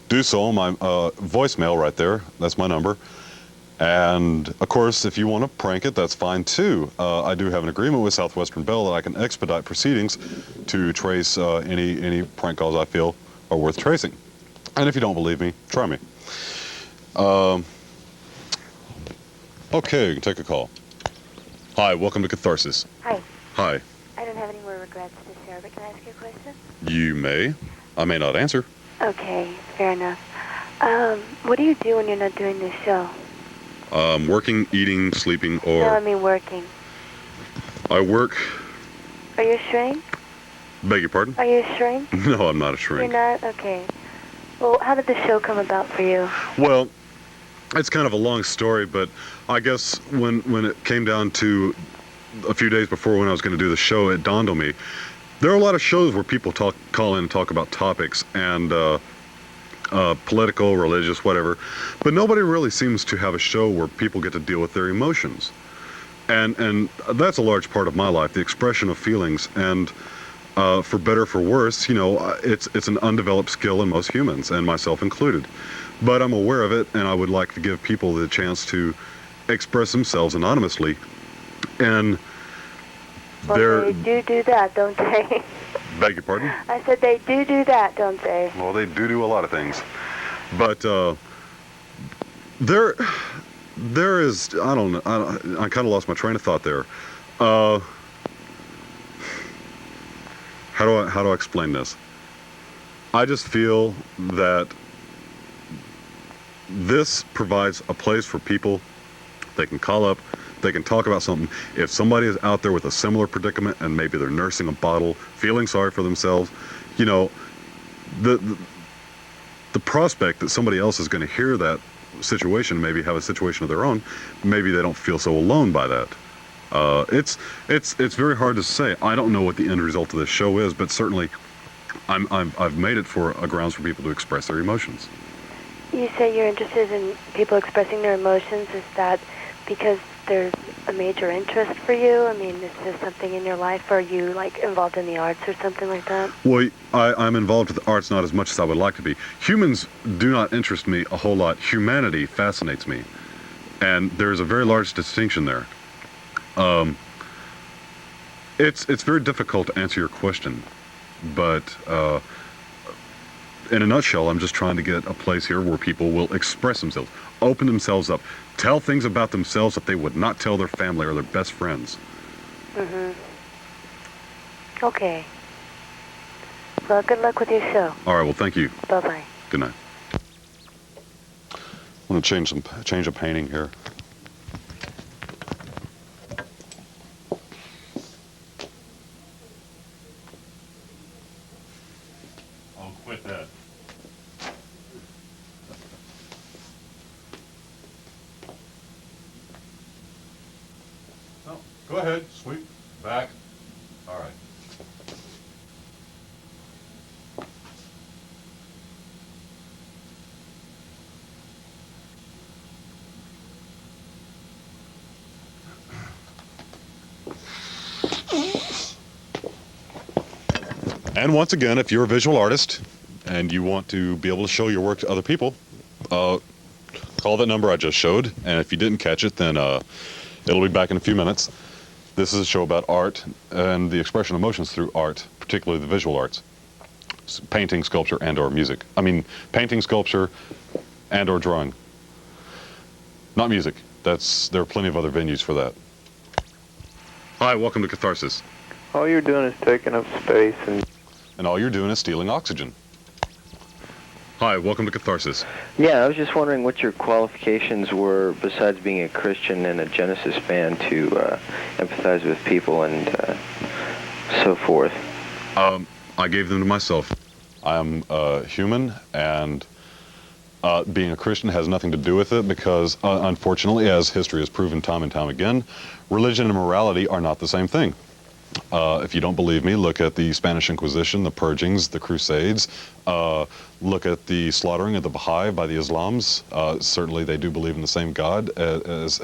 do so on my voicemail right there. That's my number. And, of course, if you want to prank it, that's fine, too. I do have an agreement with Southwestern Bell that I can expedite proceedings to trace any prank calls I feel are worth tracing. And if you don't believe me, try me. Okay, you can take a call. Hi, welcome to Catharsis. Hi. Hi. I don't have any more regrets to share, but can I ask you a question? You may. I may not answer. Okay, fair enough. What do you do when you're not doing this show? Working, eating, sleeping, or... No, I mean working. I work... Are you a shrink? Beg your pardon? Are you a shrink? No, I'm not a shrink. You're not? Okay. Well, how did the show come about for you? Well, it's kind of a long story, but I guess when it came down to a few days before when I was going to do the show, it dawned on me. There are a lot of shows where people call in and talk about topics and political, religious, whatever, but nobody really seems to have a show where people get to deal with their emotions. And that's a large part of my life, the expression of feelings. And for better or for worse, you know, it's an undeveloped skill in most humans, and myself included. But I'm aware of it, and I would like to give people the chance to express themselves anonymously. And Well, they do that, don't they? Beg your pardon? I said they do that, don't they? Well, they do a lot of things. But there is, I don't know, I kind of lost my train of thought there. How do I explain this? I just feel that this provides a place for people. They can call up, they can talk about something. If somebody is out there with a similar predicament and maybe they're nursing a bottle, feeling sorry for themselves, you know, the prospect that somebody else is going to hear that situation, maybe have a situation of their own, maybe they don't feel so alone by that. It's very hard to say. I don't know what the end result of this show is, but certainly I've made it for a grounds for people to express their emotions. You say you're interested in people expressing their emotions. Is that because there's a major interest for you? I mean, is this something in your life? Or are you, like, involved in the arts or something like that? Well, I'm involved with the arts not as much as I would like to be. Humans do not interest me a whole lot. Humanity fascinates me. And there's a very large distinction there. It's very difficult to answer your question, but in a nutshell, I'm just trying to get a place here where people will express themselves, open themselves up, tell things about themselves that they would not tell their family or their best friends. Okay. Well, good luck with your show. All right, well, thank you. Bye-bye. Good night. I'm going to change a painting here. I'll quit that. No, go ahead, sweep back. All right. And once again, if you're a visual artist and you want to be able to show your work to other people, call that number I just showed. And if you didn't catch it, then it'll be back in a few minutes. This is a show about art and the expression of emotions through art, particularly the visual arts. Painting, sculpture, and or music. I mean, painting, sculpture, and or drawing. Not music. There are plenty of other venues for that. Hi, welcome to Catharsis. All you're doing is taking up space And all you're doing is stealing oxygen. Hi, welcome to Catharsis. Yeah, I was just wondering what your qualifications were, besides being a Christian and a Genesis fan, to empathize with people and so forth. I gave them to myself. I am human, and being a Christian has nothing to do with it because, unfortunately, as history has proven time and time again, religion and morality are not the same thing. If you don't believe me, look at the Spanish Inquisition, the purgings, the Crusades. Look at the slaughtering of the Baha'i by the Islams. Certainly they do believe in the same God as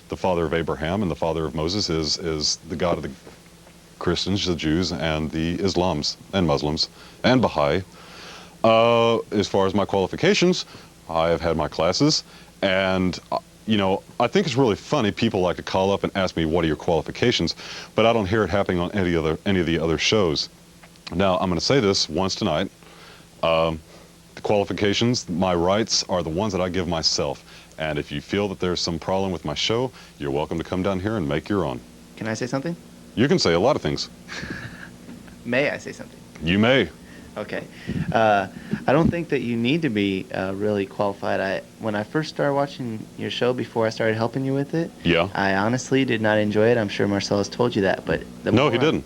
the father of Abraham and the father of Moses is the God of the Christians, the Jews, and the Islams and Muslims and Baha'i. As far as my qualifications, I have had my classes, and you know, I think it's really funny people like to call up and ask me, what are your qualifications? But I don't hear it happening on any of the other shows. Now, I'm going to say this once tonight. The qualifications, my rights, are the ones that I give myself. And if you feel that there's some problem with my show, you're welcome to come down here and make your own. Can I say something? You can say a lot of things. May I say something? You may. Okay. I don't think that you need to be really qualified. When I first started watching your show, before I started helping you with it, yeah, I honestly did not enjoy it. I'm sure Marcellus told you that, but no, he didn't.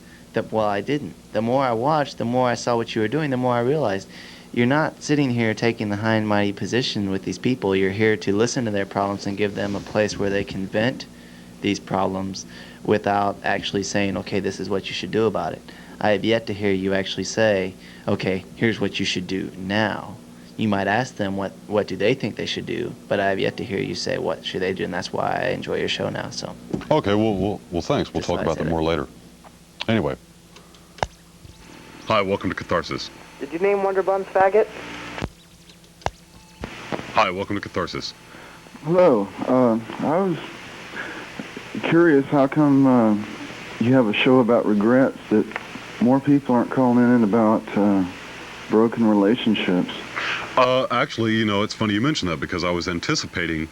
Well, I didn't. The more I watched, the more I saw what you were doing, the more I realized you're not sitting here taking the high and mighty position with these people. You're here to listen to their problems and give them a place where they can vent these problems without actually saying, okay, this is what you should do about it. I have yet to hear you actually say, okay, here's what you should do now. You might ask them what do they think they should do, but I have yet to hear you say what should they do, and that's why I enjoy your show now. So. Okay, well, thanks. We'll talk about that more later. Anyway. Hi, welcome to Catharsis. Did you name Wonder Buns faggot? Hi, welcome to Catharsis. Hello. I was curious how come you have a show about regrets that more people aren't calling in about broken relationships. Actually, you know, it's funny you mention that because I was anticipating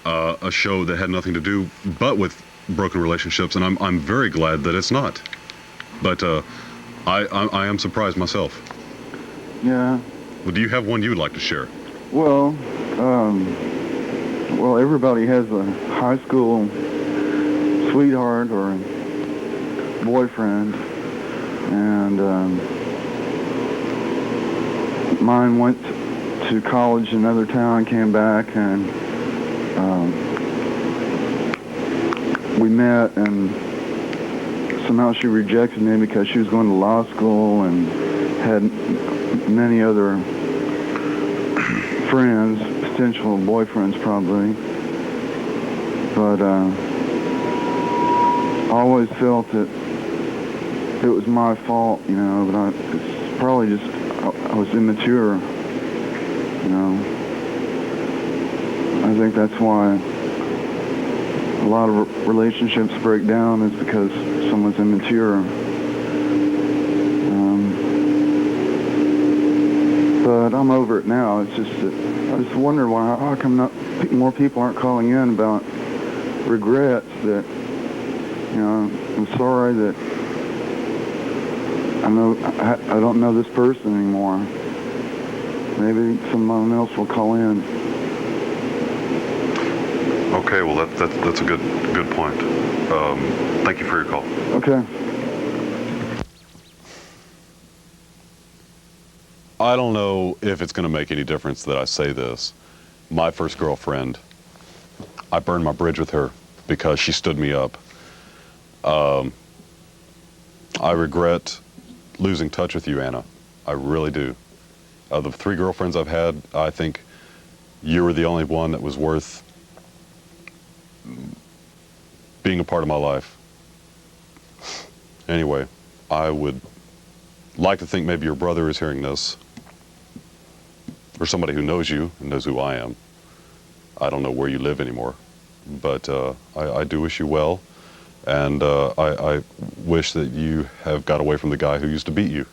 a show that had nothing to do but with broken relationships, and I'm very glad that it's not. But I am surprised myself. Yeah. Well, do you have one you would like to share? Well, everybody has a high school sweetheart or boyfriend, and mine went to college in another town, came back, and we met, and somehow she rejected me because she was going to law school and had many other friends, potential boyfriends probably, but I always felt that it was my fault, you know, but it's probably just, I was immature, you know. I think that's why a lot of relationships break down is because someone's immature. but I'm over it now. It's just that I just wonder how come not more people aren't calling in about regrets that, I'm sorry that I don't know this person anymore. Maybe someone else will call in. Okay, well that's a good point. Thank you for your call. Okay. I don't know if it's going to make any difference that I say this. My first girlfriend, I burned my bridge with her because she stood me up. I regret losing touch with you, Anna. I really do. Of the 3 girlfriends I've had, I think you were the only one that was worth being a part of my life. Anyway, I would like to think maybe your brother is hearing this, or somebody who knows you and knows who I am. I don't know where you live anymore, but I do wish you well, and I wish that you have got away from the guy who used to beat you.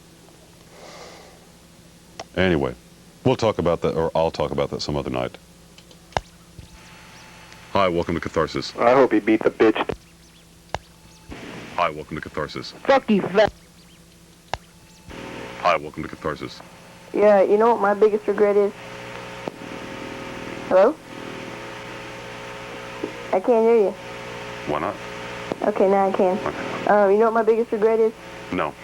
Anyway, we'll talk about that, or I'll talk about that some other night. Hi, welcome to Catharsis. I hope he beat the bitch. Hi, welcome to Catharsis. Fuck you, fat. Hi, welcome to Catharsis. Yeah, you know what my biggest regret is? Hello? I can't hear you. Why not? Okay, now I can. You know what my biggest regret is? No.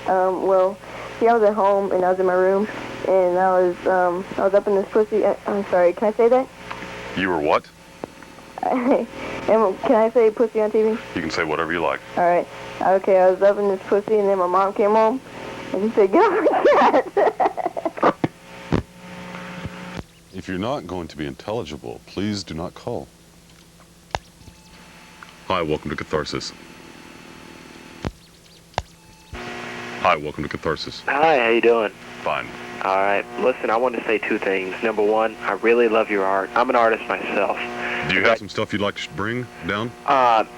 Well, see, I was at home and I was in my room and I was up in this pussy. I'm sorry, can I say that? You were what? Can I say pussy on TV? You can say whatever you like. All right. Okay, I was up in this pussy and then my mom came home and she said, get off my cat. If you're not going to be intelligible, please do not call. Hi, welcome to Catharsis. Hi, welcome to Catharsis. Hi, how you doing? Fine. All right. Listen, I want to say 2 things. Number 1, I really love your art. I'm an artist myself. Do you have some stuff you'd like to bring down?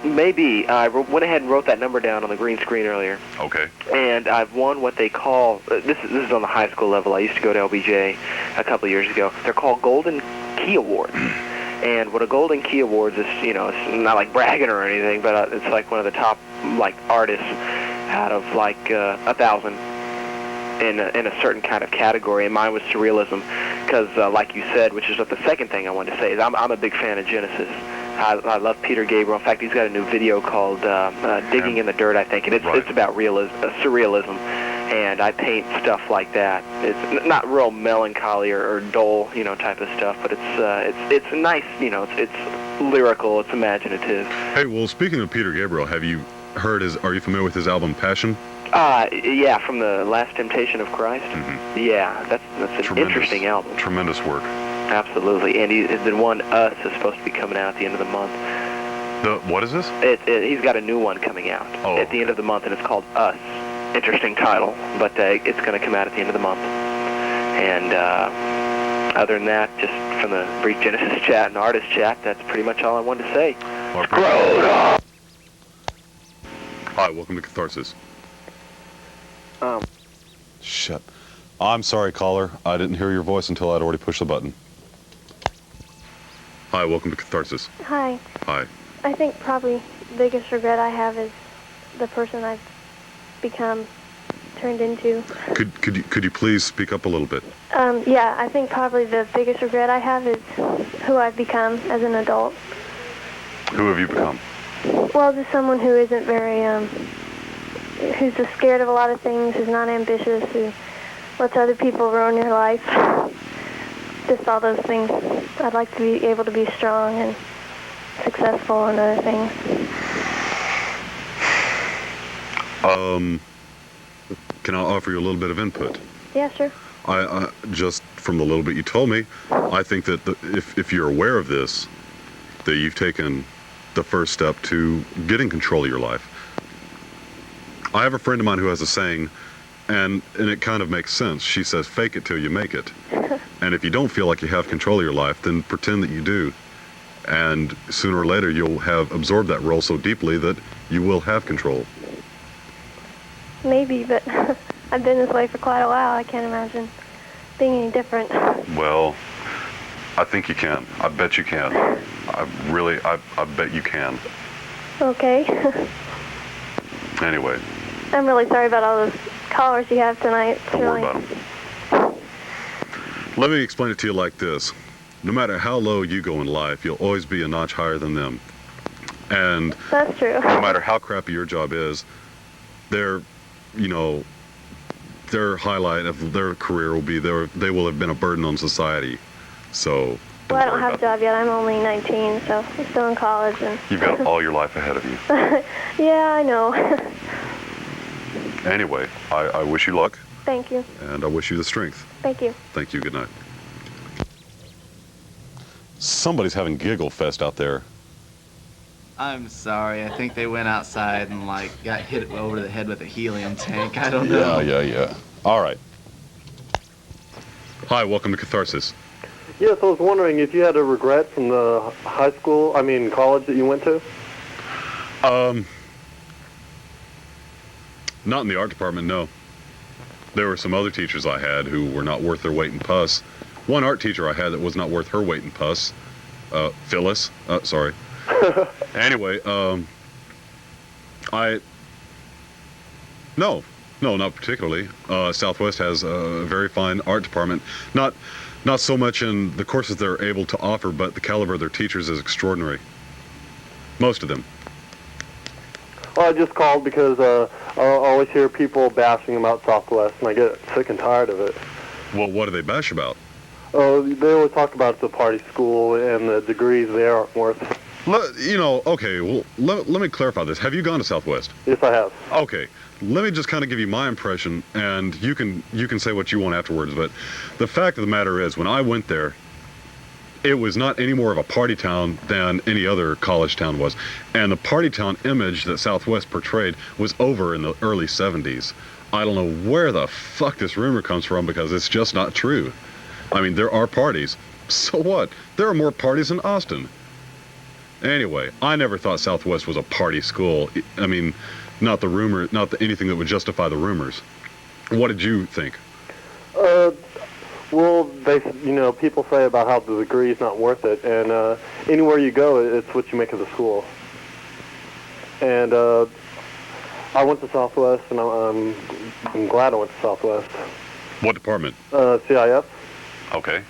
Maybe. I went ahead and wrote that number down on the green screen earlier. Okay. And I've won what they call, this is on the high school level. I used to go to LBJ a couple of years ago. They're called Golden Key Awards. And what a Golden Key Awards is, it's not like bragging or anything, but it's like one of the top, artists out of, 1,000 in a certain kind of category. And mine was surrealism, because, like you said, which is what the second thing I wanted to say is, I'm a big fan of Genesis. I love Peter Gabriel. In fact, he's got a new video called Digging in the Dirt, I think, and it's about surrealism. And I paint stuff like that. It's not real melancholy or dull, type of stuff, but it's nice, it's lyrical, it's imaginative. Hey, well, speaking of Peter Gabriel, are you familiar with his album Passion? Yeah, from the Last Temptation of Christ. Mm-hmm. Yeah, that's an interesting album. Tremendous work. Absolutely, and the one Us is supposed to be coming out at the end of the month. What is this? He's got a new one coming out at the end of the month, and it's called Us. Interesting title, but it's going to come out at the end of the month. And other than that, just from the brief Genesis chat and artist chat, that's pretty much all I wanted to say. Hi, welcome to Catharsis. Shit. I'm sorry, caller. I didn't hear your voice until I'd already pushed the button. Hi, welcome to Catharsis. Hi. Hi. I think probably the biggest regret I have is the person I've turned into. Could you please speak up a little bit? Yeah, I think probably the biggest regret I have is who I've become as an adult. Who have you become? Well, just someone who isn't very, who's just scared of a lot of things, who's not ambitious, who lets other people ruin your life. Just all those things. I'd like to be able to be strong and successful and other things. Can I offer you a little bit of input? Yeah, sure. I just from the little bit you told me, I think that if you're aware of this, that you've taken the first step to getting control of your life. I have a friend of mine who has a saying, and it kind of makes sense. She says, fake it till you make it. And if you don't feel like you have control of your life, then pretend that you do. And sooner or later, you'll have absorbed that role so deeply that you will have control. Maybe, but I've been this way for quite a while. I can't imagine being any different. Well, I think you can. I bet you can. I bet you can. Okay. Anyway, I'm really sorry about all those callers you have tonight. don't worry about them. Let me explain it to you like this. No matter how low you go in life, you'll always be a notch higher than them. And that's true. No matter how crappy your job is, their highlight of their career will be they will have been a burden on society. So Well, I don't have a job yet. I'm only 19, so I'm still in college. And you've got all your life ahead of you. yeah, I know. Anyway, I wish you luck. Thank you. And I wish you the strength. Thank you. Thank you. Good night. Somebody's having giggle fest out there. I'm sorry. I think they went outside and got hit over the head with a helium tank. I don't know. Yeah. All right. Hi, welcome to Catharsis. Yes, I was wondering if you had a regret from the college that you went to? Not in the art department, no. There were some other teachers I had who were not worth their weight in pus. One art teacher I had that was not worth her weight in pus. Phyllis. Sorry. Anyway, No, not particularly. Southwest has a very fine art department. Not so much in the courses they're able to offer, but the caliber of their teachers is extraordinary. Most of them. Well, I just called because I always hear people bashing about Southwest, and I get sick and tired of it. Well, what do they bash about? They always talk about the party school and the degrees there aren't worth. Okay, well, let me clarify this. Have you gone to Southwest? Yes, I have. Okay, let me just kind of give you my impression, and you can say what you want afterwards, but the fact of the matter is, when I went there, it was not any more of a party town than any other college town was. And the party town image that Southwest portrayed was over in the early 70s. I don't know where the fuck this rumor comes from because it's just not true. I mean, there are parties. So what? There are more parties in Austin. Anyway, I never thought Southwest was a party school. I mean, not anything that would justify the rumors. What did you think? Well, people say about how the degree is not worth it, and anywhere you go, it's what you make of the school. And I went to Southwest, and I'm glad I went to Southwest. What department? CIS. Okay.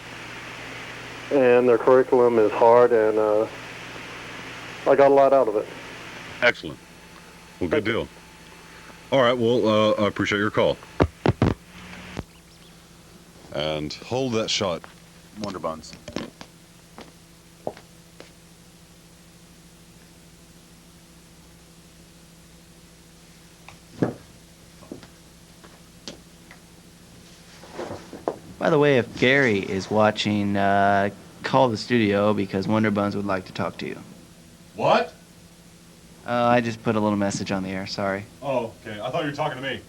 And their curriculum is hard, and I got a lot out of it. Excellent. Well, good deal. All right, well, I appreciate your call. And hold that shot, Wonder Buns. By the way, if Gary is watching, call the studio because Wonder Buns would like to talk to you. What? I just put a little message on the air, sorry. Oh, okay. I thought you were talking to me.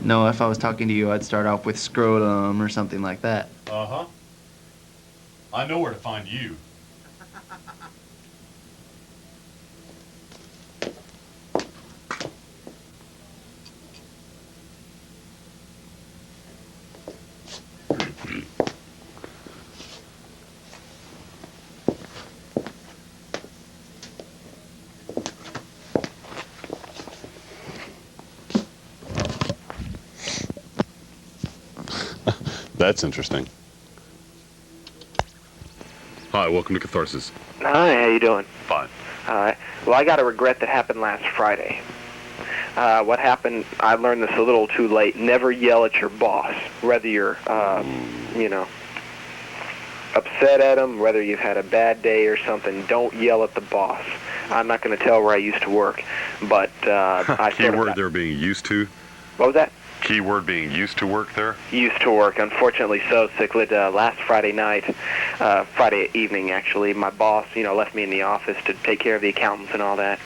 No, if I was talking to you, I'd start off with scrotum or something like that. Uh-huh. I know where to find you. That's interesting. Hi, welcome to Catharsis. Hi, how you doing? Fine. Well, I got a regret that happened last Friday. What happened, I learned this a little too late. Never yell at your boss, whether you're, upset at him, whether you've had a bad day or something. Don't yell at the boss. I'm not going to tell where I used to work, but I Key word there being used to? What was that? Key word being used to work there? Used to work, unfortunately so, Chichlid. Last Friday night, Friday evening actually, my boss, left me in the office to take care of the accountants and all that.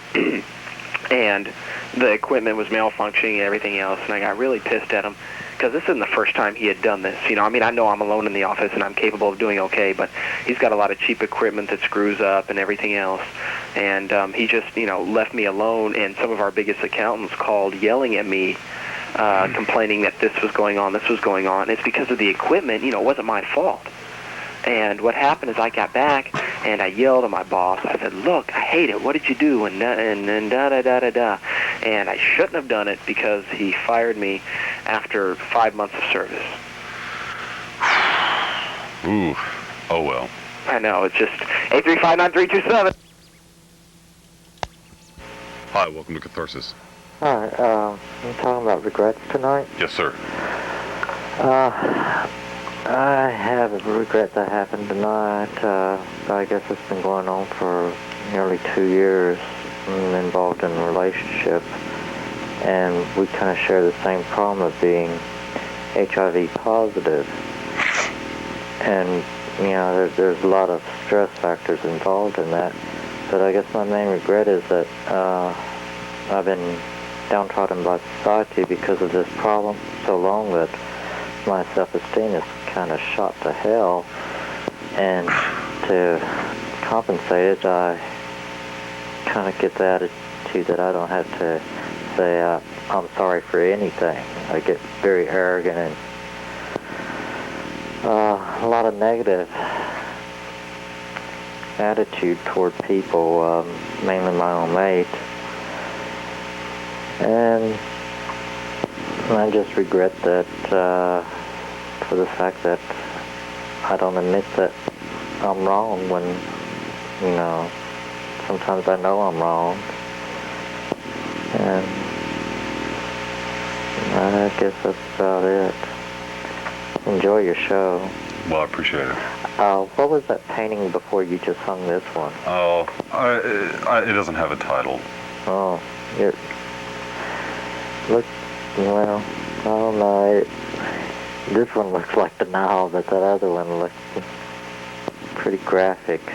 And the equipment was malfunctioning and everything else, and I got really pissed at him because this isn't the first time he had done this. You know, I mean, I know I'm alone in the office and I'm capable of doing okay, but he's got a lot of cheap equipment that screws up and everything else. And he just, you know, left me alone, and some of our biggest accountants called yelling at me, complaining that this was going on. It's because of the equipment. You know, it wasn't my fault. And what happened is I got back and I yelled at my boss. I said, "Look, I hate it. What did you do?" And da-da-da-da-da. And I shouldn't have done it because he fired me after 5 months of service. Ooh. Oh, well. I know. It's just 835-9327. Hi, welcome to Catharsis. Hi, I'm talking about regrets tonight. Yes, sir. I have a regret that happened tonight. I guess it's been going on for nearly 2 years. I'm involved in a relationship, and we kind of share the same problem of being HIV positive. And, you know, there's a lot of stress factors involved in that. But I guess my main regret is that I've been downtrodden by society because of this problem so long that my self-esteem is kind of shot to hell, and to compensate it, I kind of get the attitude that I don't have to say I'm sorry for anything. I get very arrogant and a lot of negative attitude toward people, mainly my own mate, and I just regret that for the fact that I don't admit that I'm wrong when, you know, sometimes I know I'm wrong. And I guess that's about it. Enjoy your show. Well, I appreciate it. What was that painting before you just hung this one? Oh, it doesn't have a title. Oh, it looks, well, I don't know. This one looks like the Nile, but that other one looks pretty graphic,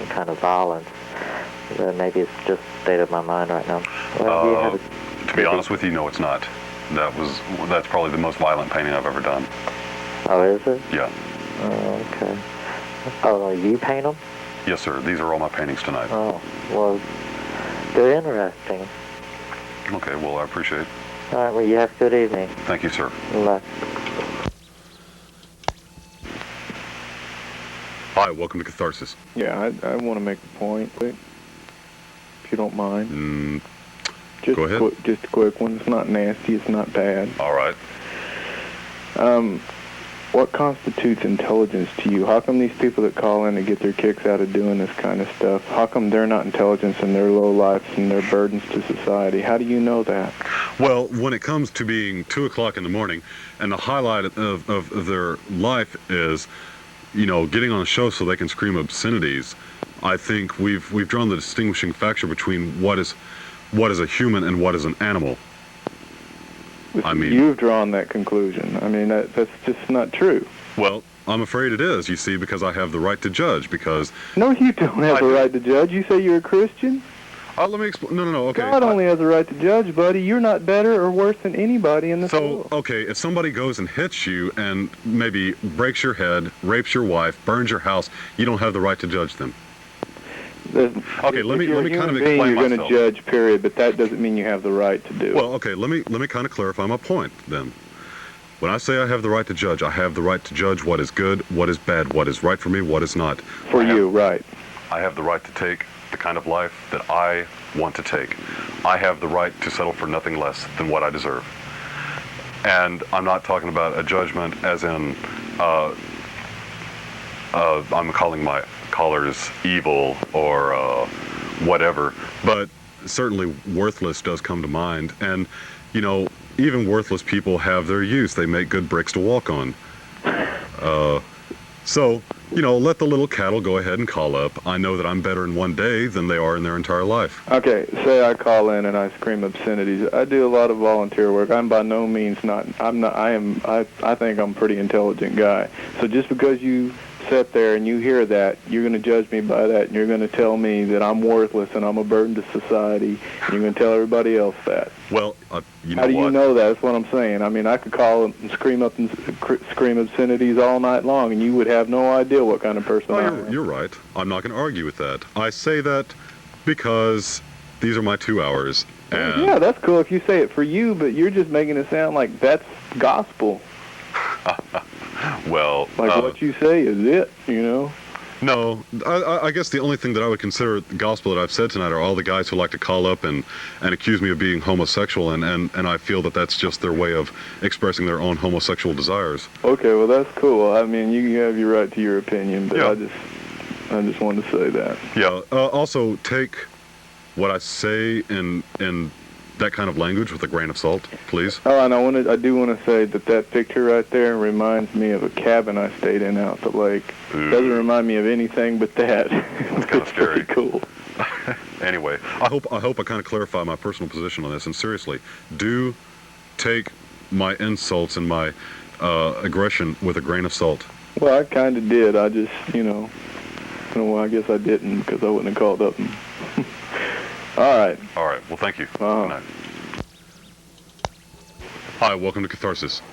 kind of violent. Maybe it's just the state of my mind right now. Well, you have to be honest with you, no, it's not. That's probably the most violent painting I've ever done. Oh, is it? Yeah. Oh, okay. Oh, you paint them? Yes, sir. These are all my paintings tonight. Oh, well, they're interesting. Okay, well, I appreciate it. All right, well, you have a good evening. Thank you, sir. Bye. Hi, welcome to Catharsis. Yeah, I want to make a point, if you don't mind. Go ahead. Just a quick one. It's not nasty. It's not bad. All right. What constitutes intelligence to you? How come these people that call in and get their kicks out of doing this kind of stuff, how come they're not intelligent and they're low lives and they're burdens to society? How do you know that? Well, when it comes to being 2 o'clock in the morning, and the highlight of their life is, you know, getting on a show so they can scream obscenities, I think we've drawn the distinguishing factor between what is a human and what is an animal. I mean, you've drawn that conclusion. I mean, that's just not true. Well, I'm afraid it is, you see, because I have the right to judge, because... No, you don't have the right to judge. You say you're a Christian? Let me explain. No, okay. God only has the right to judge, buddy. You're not better or worse than anybody in this world. So, okay, if somebody goes and hits you and maybe breaks your head, rapes your wife, burns your house, you don't have the right to judge them. Okay, let me kind of explain you're myself. going to judge, period, but that doesn't mean you have the right to do it. Well, okay, let me kind of clarify my point then. When I say I have the right to judge, I have the right to judge what is good, what is bad, what is right for me, what is not. For you, right. I have the right to take the kind of life that I want to take. I have the right to settle for nothing less than what I deserve. And I'm not talking about a judgment as in I'm calling my callers evil or whatever, but certainly worthless does come to mind. And, you know, even worthless people have their use. They make good bricks to walk on. So, you know, let the little cattle go ahead and call up. I know that I'm better in one day than they are in their entire life. Okay, say I call in and I scream obscenities. I do a lot of volunteer work. I'm by no means I think I'm a pretty intelligent guy. So just because you sit there and you hear that, you're going to judge me by that, and you're going to tell me that I'm worthless and I'm a burden to society, and you're going to tell everybody else that. Well, you know How do you what? know that? That's what I'm saying. I mean, I could call and scream obscenities all night long, and you would have no idea what kind of person I am. You're right. I'm not going to argue with that. I say that because these are my 2 hours. And Yeah, that's cool if you say it for you, but you're just making it sound like that's gospel. Well, Like what you say is it, you know? No, I guess the only thing that I would consider gospel that I've said tonight are all the guys who like to call up and accuse me of being homosexual, and I feel that that's just their way of expressing their own homosexual desires. Okay, well that's cool. I mean, you have your right to your opinion, but Yeah. I just wanted to say that. Yeah. Also, take what I say in that kind of language with a grain of salt, please. Oh, and I do want to say that picture right there reminds me of a cabin I stayed in out the lake. Doesn't remind me of anything but that. It's kind of scary. Pretty cool. Anyway, I hope I kind of clarify my personal position on this. And seriously, do take my insults and my aggression with a grain of salt. Well, I kind of did. I just, well, I guess I didn't because I wouldn't have called up. All right. All right. Well, thank you. Good night. Hi, welcome to Catharsis.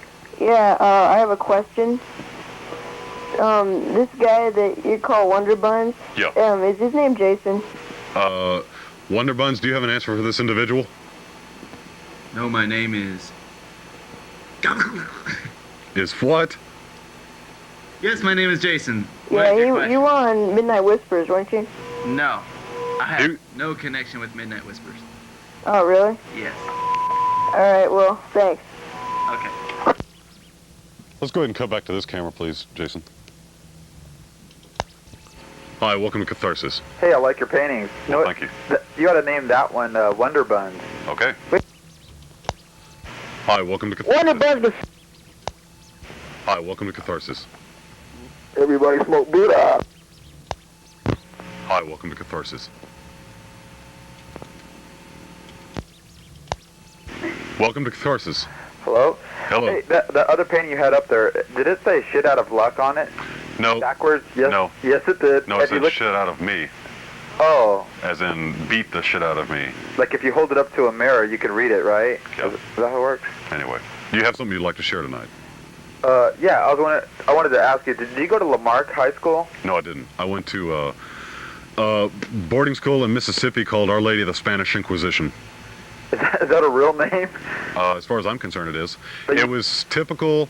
Yeah, I have a question. This guy that you call Wonder Buns, Yeah. is his name Jason? Wonder Buns, do you have an answer for this individual? No, my name is... Is what? Yes, my name is Jason. Yeah, you were on Midnight Whispers, weren't you? No. I have no connection with Midnight Whispers. Oh, really? Yes. All right, well, thanks. Okay. Let's go ahead and cut back to this camera, please, Jason. Hi, welcome to Catharsis. Hey, I like your paintings. Well, thank you. You ought to name that one Wonder Buns. Okay. Hi, welcome to Catharsis. Wonder Buns. Hi, welcome to Catharsis. Everybody smoke Buddha. Hi, welcome to Catharsis. Welcome to Catharsis. Hello? Hello. Hey, that other painting you had up there, did it say shit out of luck on it? No. Backwards? Yes. No. Yes, it did. No, it said shit out of me. Oh. As in, beat the shit out of me. Like if you hold it up to a mirror, you can read it, right? Yeah. Is that how it works? Anyway, do you have something you'd like to share tonight? Yeah, I wanted to ask you, did you go to Lamarck High School? No, I didn't. I went to boarding school in Mississippi called Our Lady of the Spanish Inquisition. Is that a real name? As far as I'm concerned, it is. It was typical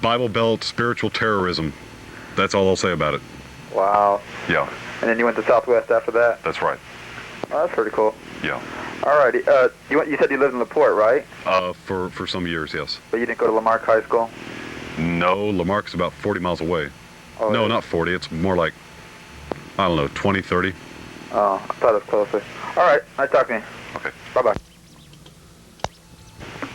Bible Belt spiritual terrorism. That's all I'll say about it. Wow. Yeah. And then you went to Southwest after that? That's right. Oh, that's pretty cool. Yeah. Alrighty. You said you lived in LaPorte, right? For some years, yes. But you didn't go to Lamarck High School? No, Lamarck's about 40 miles away. Oh, no, yeah. not 40. It's more like, I don't know, 20, 30. Oh, I thought it was closer. Alright, nice talking to you. Okay. Bye-bye.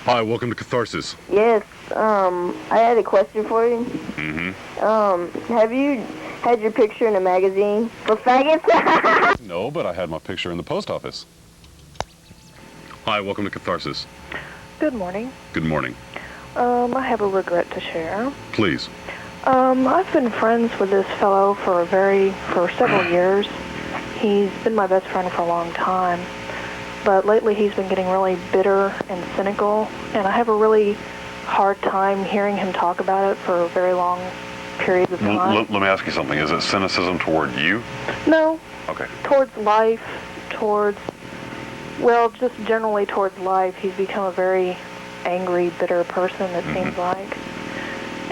Hi, welcome to Catharsis. Yes, I had a question for you. Mm-hmm. Have you had your picture in a magazine for faggots? No, but I had my picture in the post office. Hi, welcome to Catharsis. Good morning. Good morning. I have a regret to share. Please. I've been friends with this fellow for several years. He's been my best friend for a long time. But lately he's been getting really bitter and cynical, and I have a really hard time hearing him talk about it for very long periods of time. Let me ask you something. Is it cynicism toward you? No. Okay. Towards life, just generally towards life. He's become a very angry, bitter person, it seems like.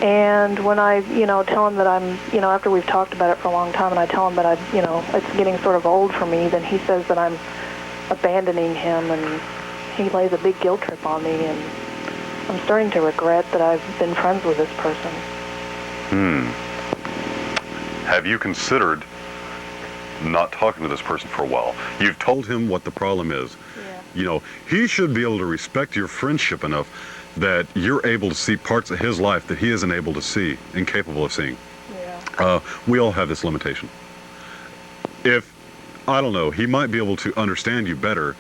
And when I, tell him that I'm, after we've talked about it for a long time, and I tell him that it's getting sort of old for me, then he says that I'm abandoning him, and he lays a big guilt trip on me, and I'm starting to regret that I've been friends with this person. Have you considered not talking to this person for a while? You've told him what the problem is. Yeah. He should be able to respect your friendship enough that you're able to see parts of his life that he isn't able to see, incapable of seeing. Yeah. We all have this limitation. I don't know, he might be able to understand you better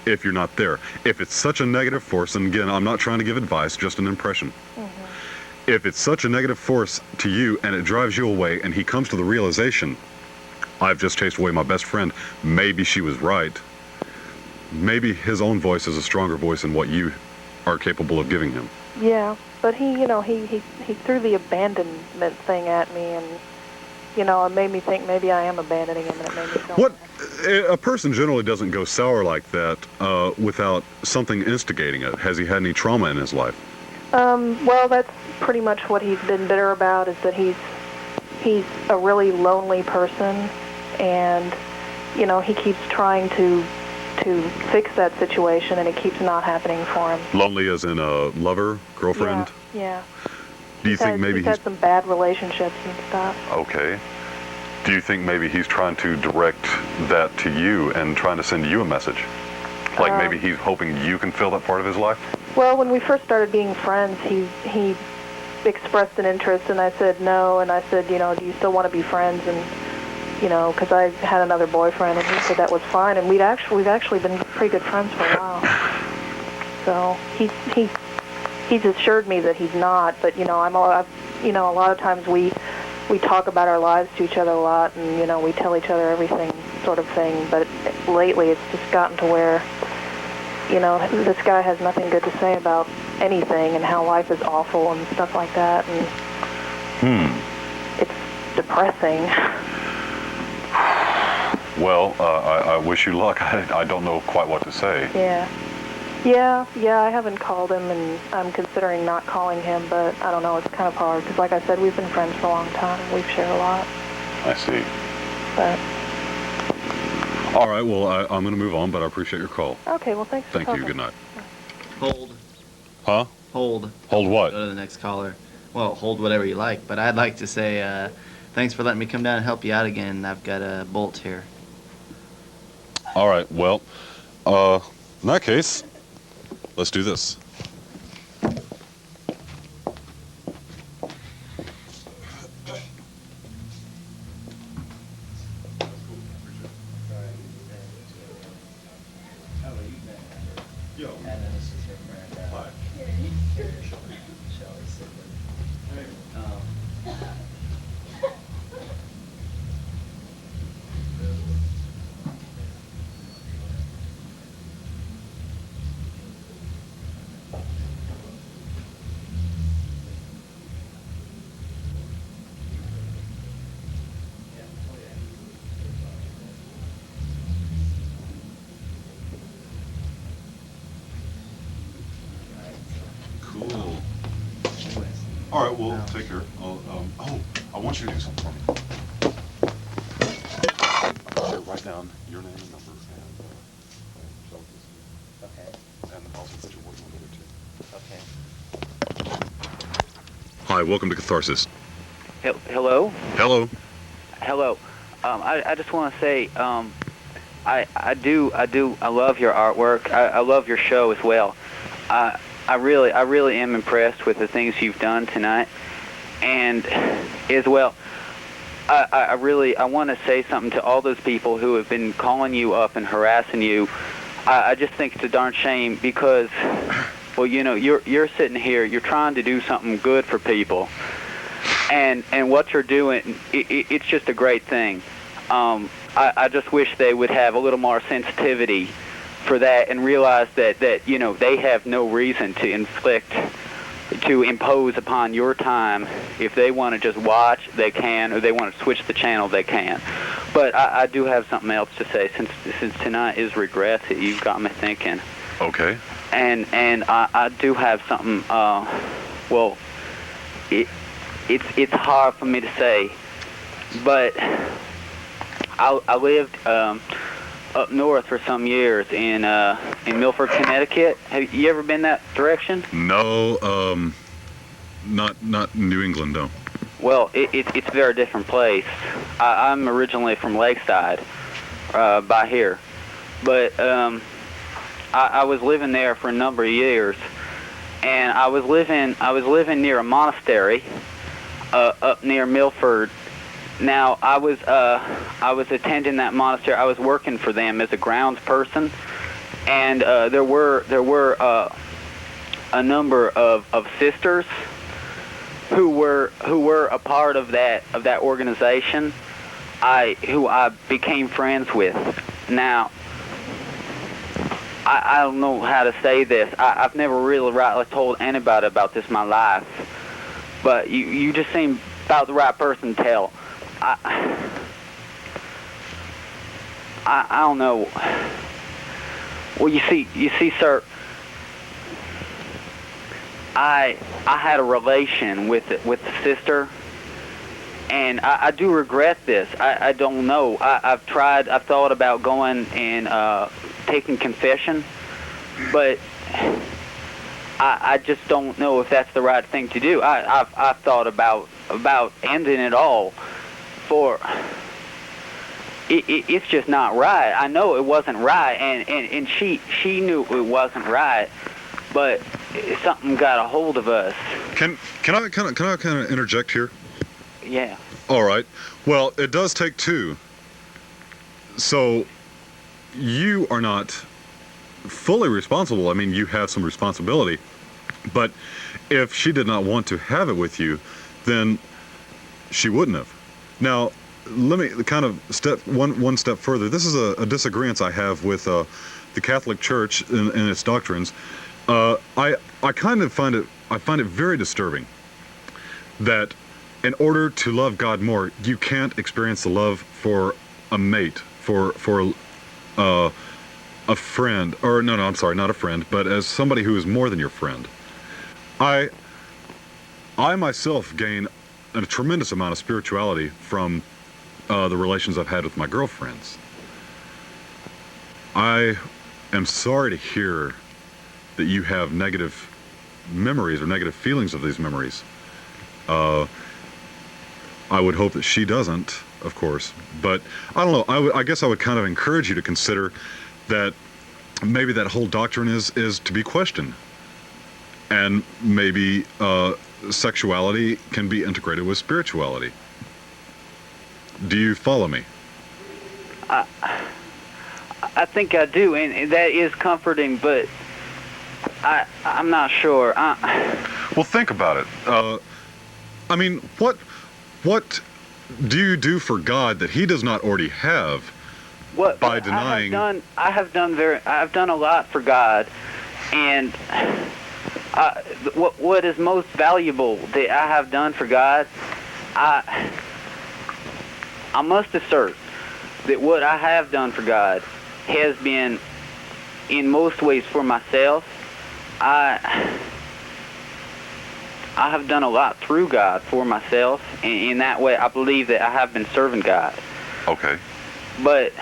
if you're not there. If it's such a negative force, and again, I'm not trying to give advice, just an impression. if it's such a negative force to you and it drives you away, and he comes to the realization, I've just chased away my best friend, maybe she was right. Maybe his own voice is a stronger voice than what you are capable of giving him. Yeah, but he threw the abandonment thing at me, and it made me think maybe I am abandoning him, and it made me feel What? A person generally doesn't go sour like that without something instigating it. Has he had any trauma in his life? Well, that's pretty much what he's been bitter about, is that he's a really lonely person, and he keeps trying to fix that situation, and it keeps not happening for him. Lonely as in a lover, girlfriend? Yeah. Do you think maybe he's had some bad relationships and stuff? Okay. Do you think maybe he's trying to direct that to you and trying to send you a message? Like maybe he's hoping you can fill that part of his life? Well, when we first started being friends, he expressed an interest, and I said no, and I said, do you still want to be friends? And because I had another boyfriend, and he said that was fine, and we've actually been pretty good friends for a while. So he's assured me that he's not, but a lot of times we talk about our lives to each other a lot, and we tell each other everything, sort of thing. But lately, it's just gotten to where this guy has nothing good to say about anything, and how life is awful and stuff like that, and it's depressing. Well, I wish you luck. I don't know quite what to say. Yeah, I haven't called him, and I'm considering not calling him, but I don't know, it's kind of hard, because like I said, we've been friends for a long time. We've shared a lot. I see. But all right, well, I'm going to move on, but I appreciate your call. okay, well, thanks for Thank you. talking. Good night. Hold. Huh? Hold. Hold what? Go to the next caller. Well, hold whatever you like, but I'd like to say thanks for letting me come down and help you out again. I've got a bolt here. All right, well, in that case, let's do this. Cool. All right, well, take care. I want you to do something for me. Write down your name and number, and Okay. and also that you're working with it too. Okay. Hi, welcome to Catharsis. Hello? Hello. Hello. I just want to say, I love your artwork. I love your show as well. I really am impressed with the things you've done tonight, and as well, I want to say something to all those people who have been calling you up and harassing you. I just think it's a darn shame, because, well, you're sitting here, you're trying to do something good for people, and what you're doing, it's just a great thing. I just wish they would have a little more sensitivity for that, and realize that they have no reason to impose upon your time. If they want to just watch, they can, or they want to switch the channel, they can. But I do have something else to say, since tonight is regrets. You've got me thinking. Okay. And I do have something. Well, it's hard for me to say, but I lived up north for some years in Milford, Connecticut. Have you ever been that direction? No, not New England, no. Well, it's a very different place. I'm originally from Lakeside, by here, but I was living there for a number of years, and I was living near a monastery up near Milford. Now, I was attending that monastery. I was working for them as a grounds person, and there were a number of sisters who were a part of that organization, who I became friends with. Now, I don't know how to say this. I've never really rightly told anybody about this in my life, but you just seem about the right person to tell. I don't know. Well, you see, sir, I had a relation with the sister, and I do regret this. I don't know. I've thought about going and taking confession, but I just don't know if that's the right thing to do. I've thought about ending it all, for it's just not right. I know it wasn't right, and she knew it wasn't right, but something got a hold of us. Can I kind of interject here? Yeah. All right. Well, it does take two. So you are not fully responsible. I mean, you have some responsibility. But if she did not want to have it with you, then she wouldn't have. Now, let me kind of one step further. This is a disagreement I have with the Catholic Church and its doctrines. I kind of find it very disturbing that in order to love God more, you can't experience the love for a mate, for a friend, or no, I'm sorry, not a friend, but as somebody who is more than your friend. I myself gain a tremendous amount of spirituality from the relations I've had with my girlfriends. I am sorry to hear that you have negative memories or negative feelings of these memories. I would hope that she doesn't, of course, but I don't know. I guess I would kind of encourage you to consider that maybe that whole doctrine is to be questioned, and maybe sexuality can be integrated with spirituality. Do you follow me? I think I do, and that is comforting, but I'm not sure. Well, think about it. I mean, what do you do for God that He does not already have? By denying? I have done a lot for God, and what is most valuable that I have done for God, I must assert that what I have done for God has been, in most ways, for myself. I have done a lot through God for myself, and in that way, I believe that I have been serving God. Okay. But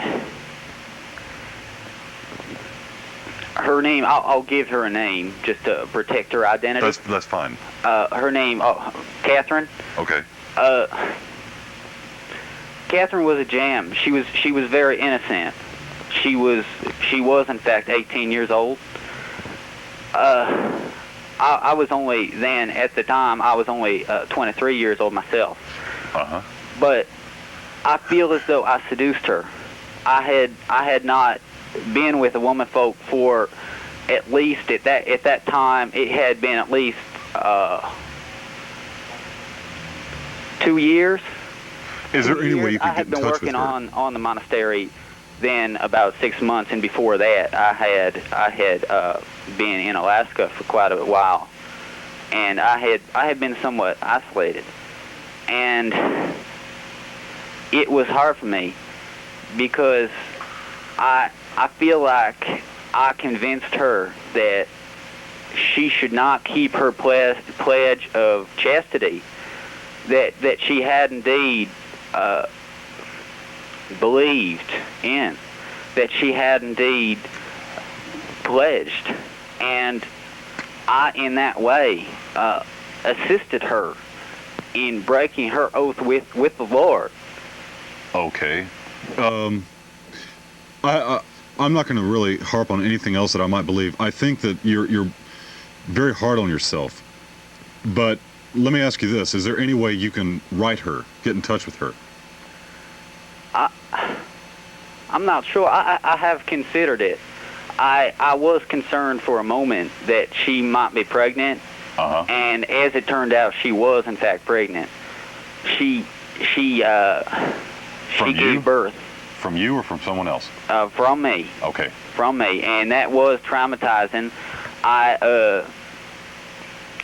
her name, I'll give her a name just to protect her identity. That's fine. Her name, Catherine. Okay. Catherine was a jam. She was very innocent. She was in fact 18 years old. I was only then, at the time, I was only 23 years old myself. Uh-huh. But I feel as though I seduced her. I had not been with a woman folk for at least at that time it had been at least 2 years. Is there any way you I could get had in been touch with working her? on the monastery then about 6 months, and before that I had been in Alaska for quite a while, and I had been somewhat isolated, and it was hard for me because I feel like I convinced her that she should not keep her pledge of chastity, that she had indeed believed in, that she had indeed pledged, and I, in that way, assisted her in breaking her oath with the Lord. Okay. I'm not going to really harp on anything else that I might believe. I think that you're very hard on yourself. But let me ask you this: is there any way you can write her, get in touch with her? I'm not sure. I have considered it. I was concerned for a moment that she might be pregnant, And as it turned out, she was in fact pregnant. She gave birth. From you or from someone else? From me. Okay. From me, and that was traumatizing. I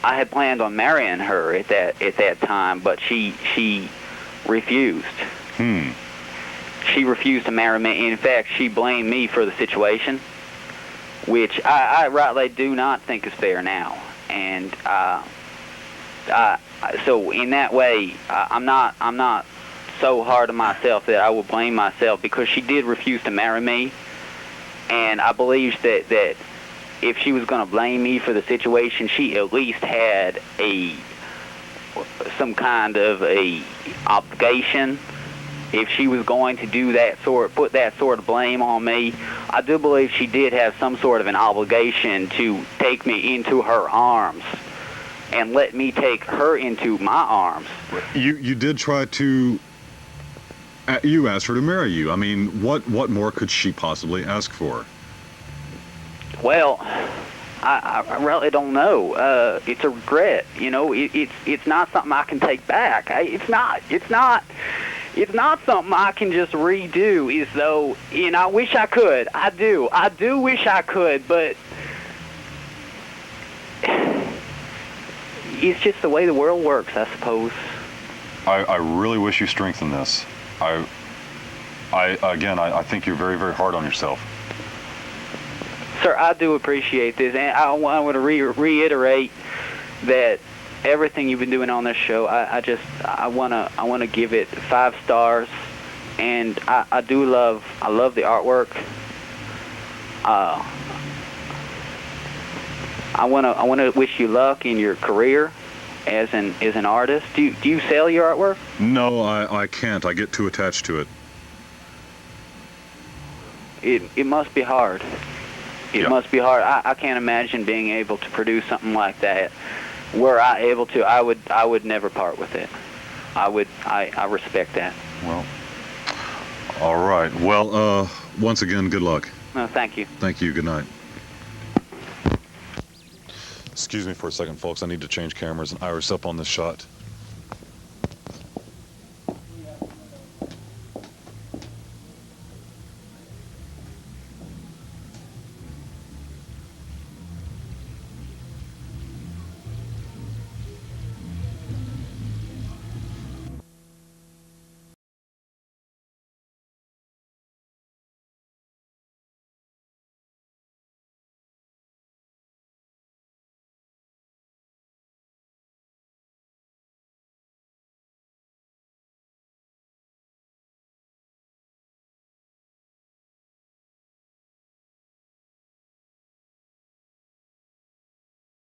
had planned on marrying her at that time, but she refused. She refused to marry me. In fact, she blamed me for the situation, which I rightly do not think is fair now. And so in that way, I'm not so hard on myself that I will blame myself, because she did refuse to marry me, and I believe that if she was going to blame me for the situation, she at least had some kind of a obligation. If she was going to do that put that sort of blame on me, I do believe she did have some sort of an obligation to take me into her arms and let me take her into my arms. You did try to. You asked her to marry you. I mean, what more could she possibly ask for? Well, I really don't know. It's a regret. You know, it's not something I can take back. It's not something I can just redo. As though, I wish I could. I do wish I could, but it's just the way the world works, I suppose. I really wish you strength in this. I think you're very, very hard on yourself. Sir, I do appreciate this, and I want to reiterate that everything you've been doing on this show, I want to give it 5 stars, and I love the artwork. I want to wish you luck in your career as an artist. Do you sell your artwork? No, I can't. I get too attached to it. It must be hard. It must be hard. I can't imagine being able to produce something like that. Were I able to, I would never part with it. I respect that. Well, all right. Well, once again, good luck. No, thank you. Thank you. Good night. Excuse me for a second, folks. I need to change cameras and iris up on this shot.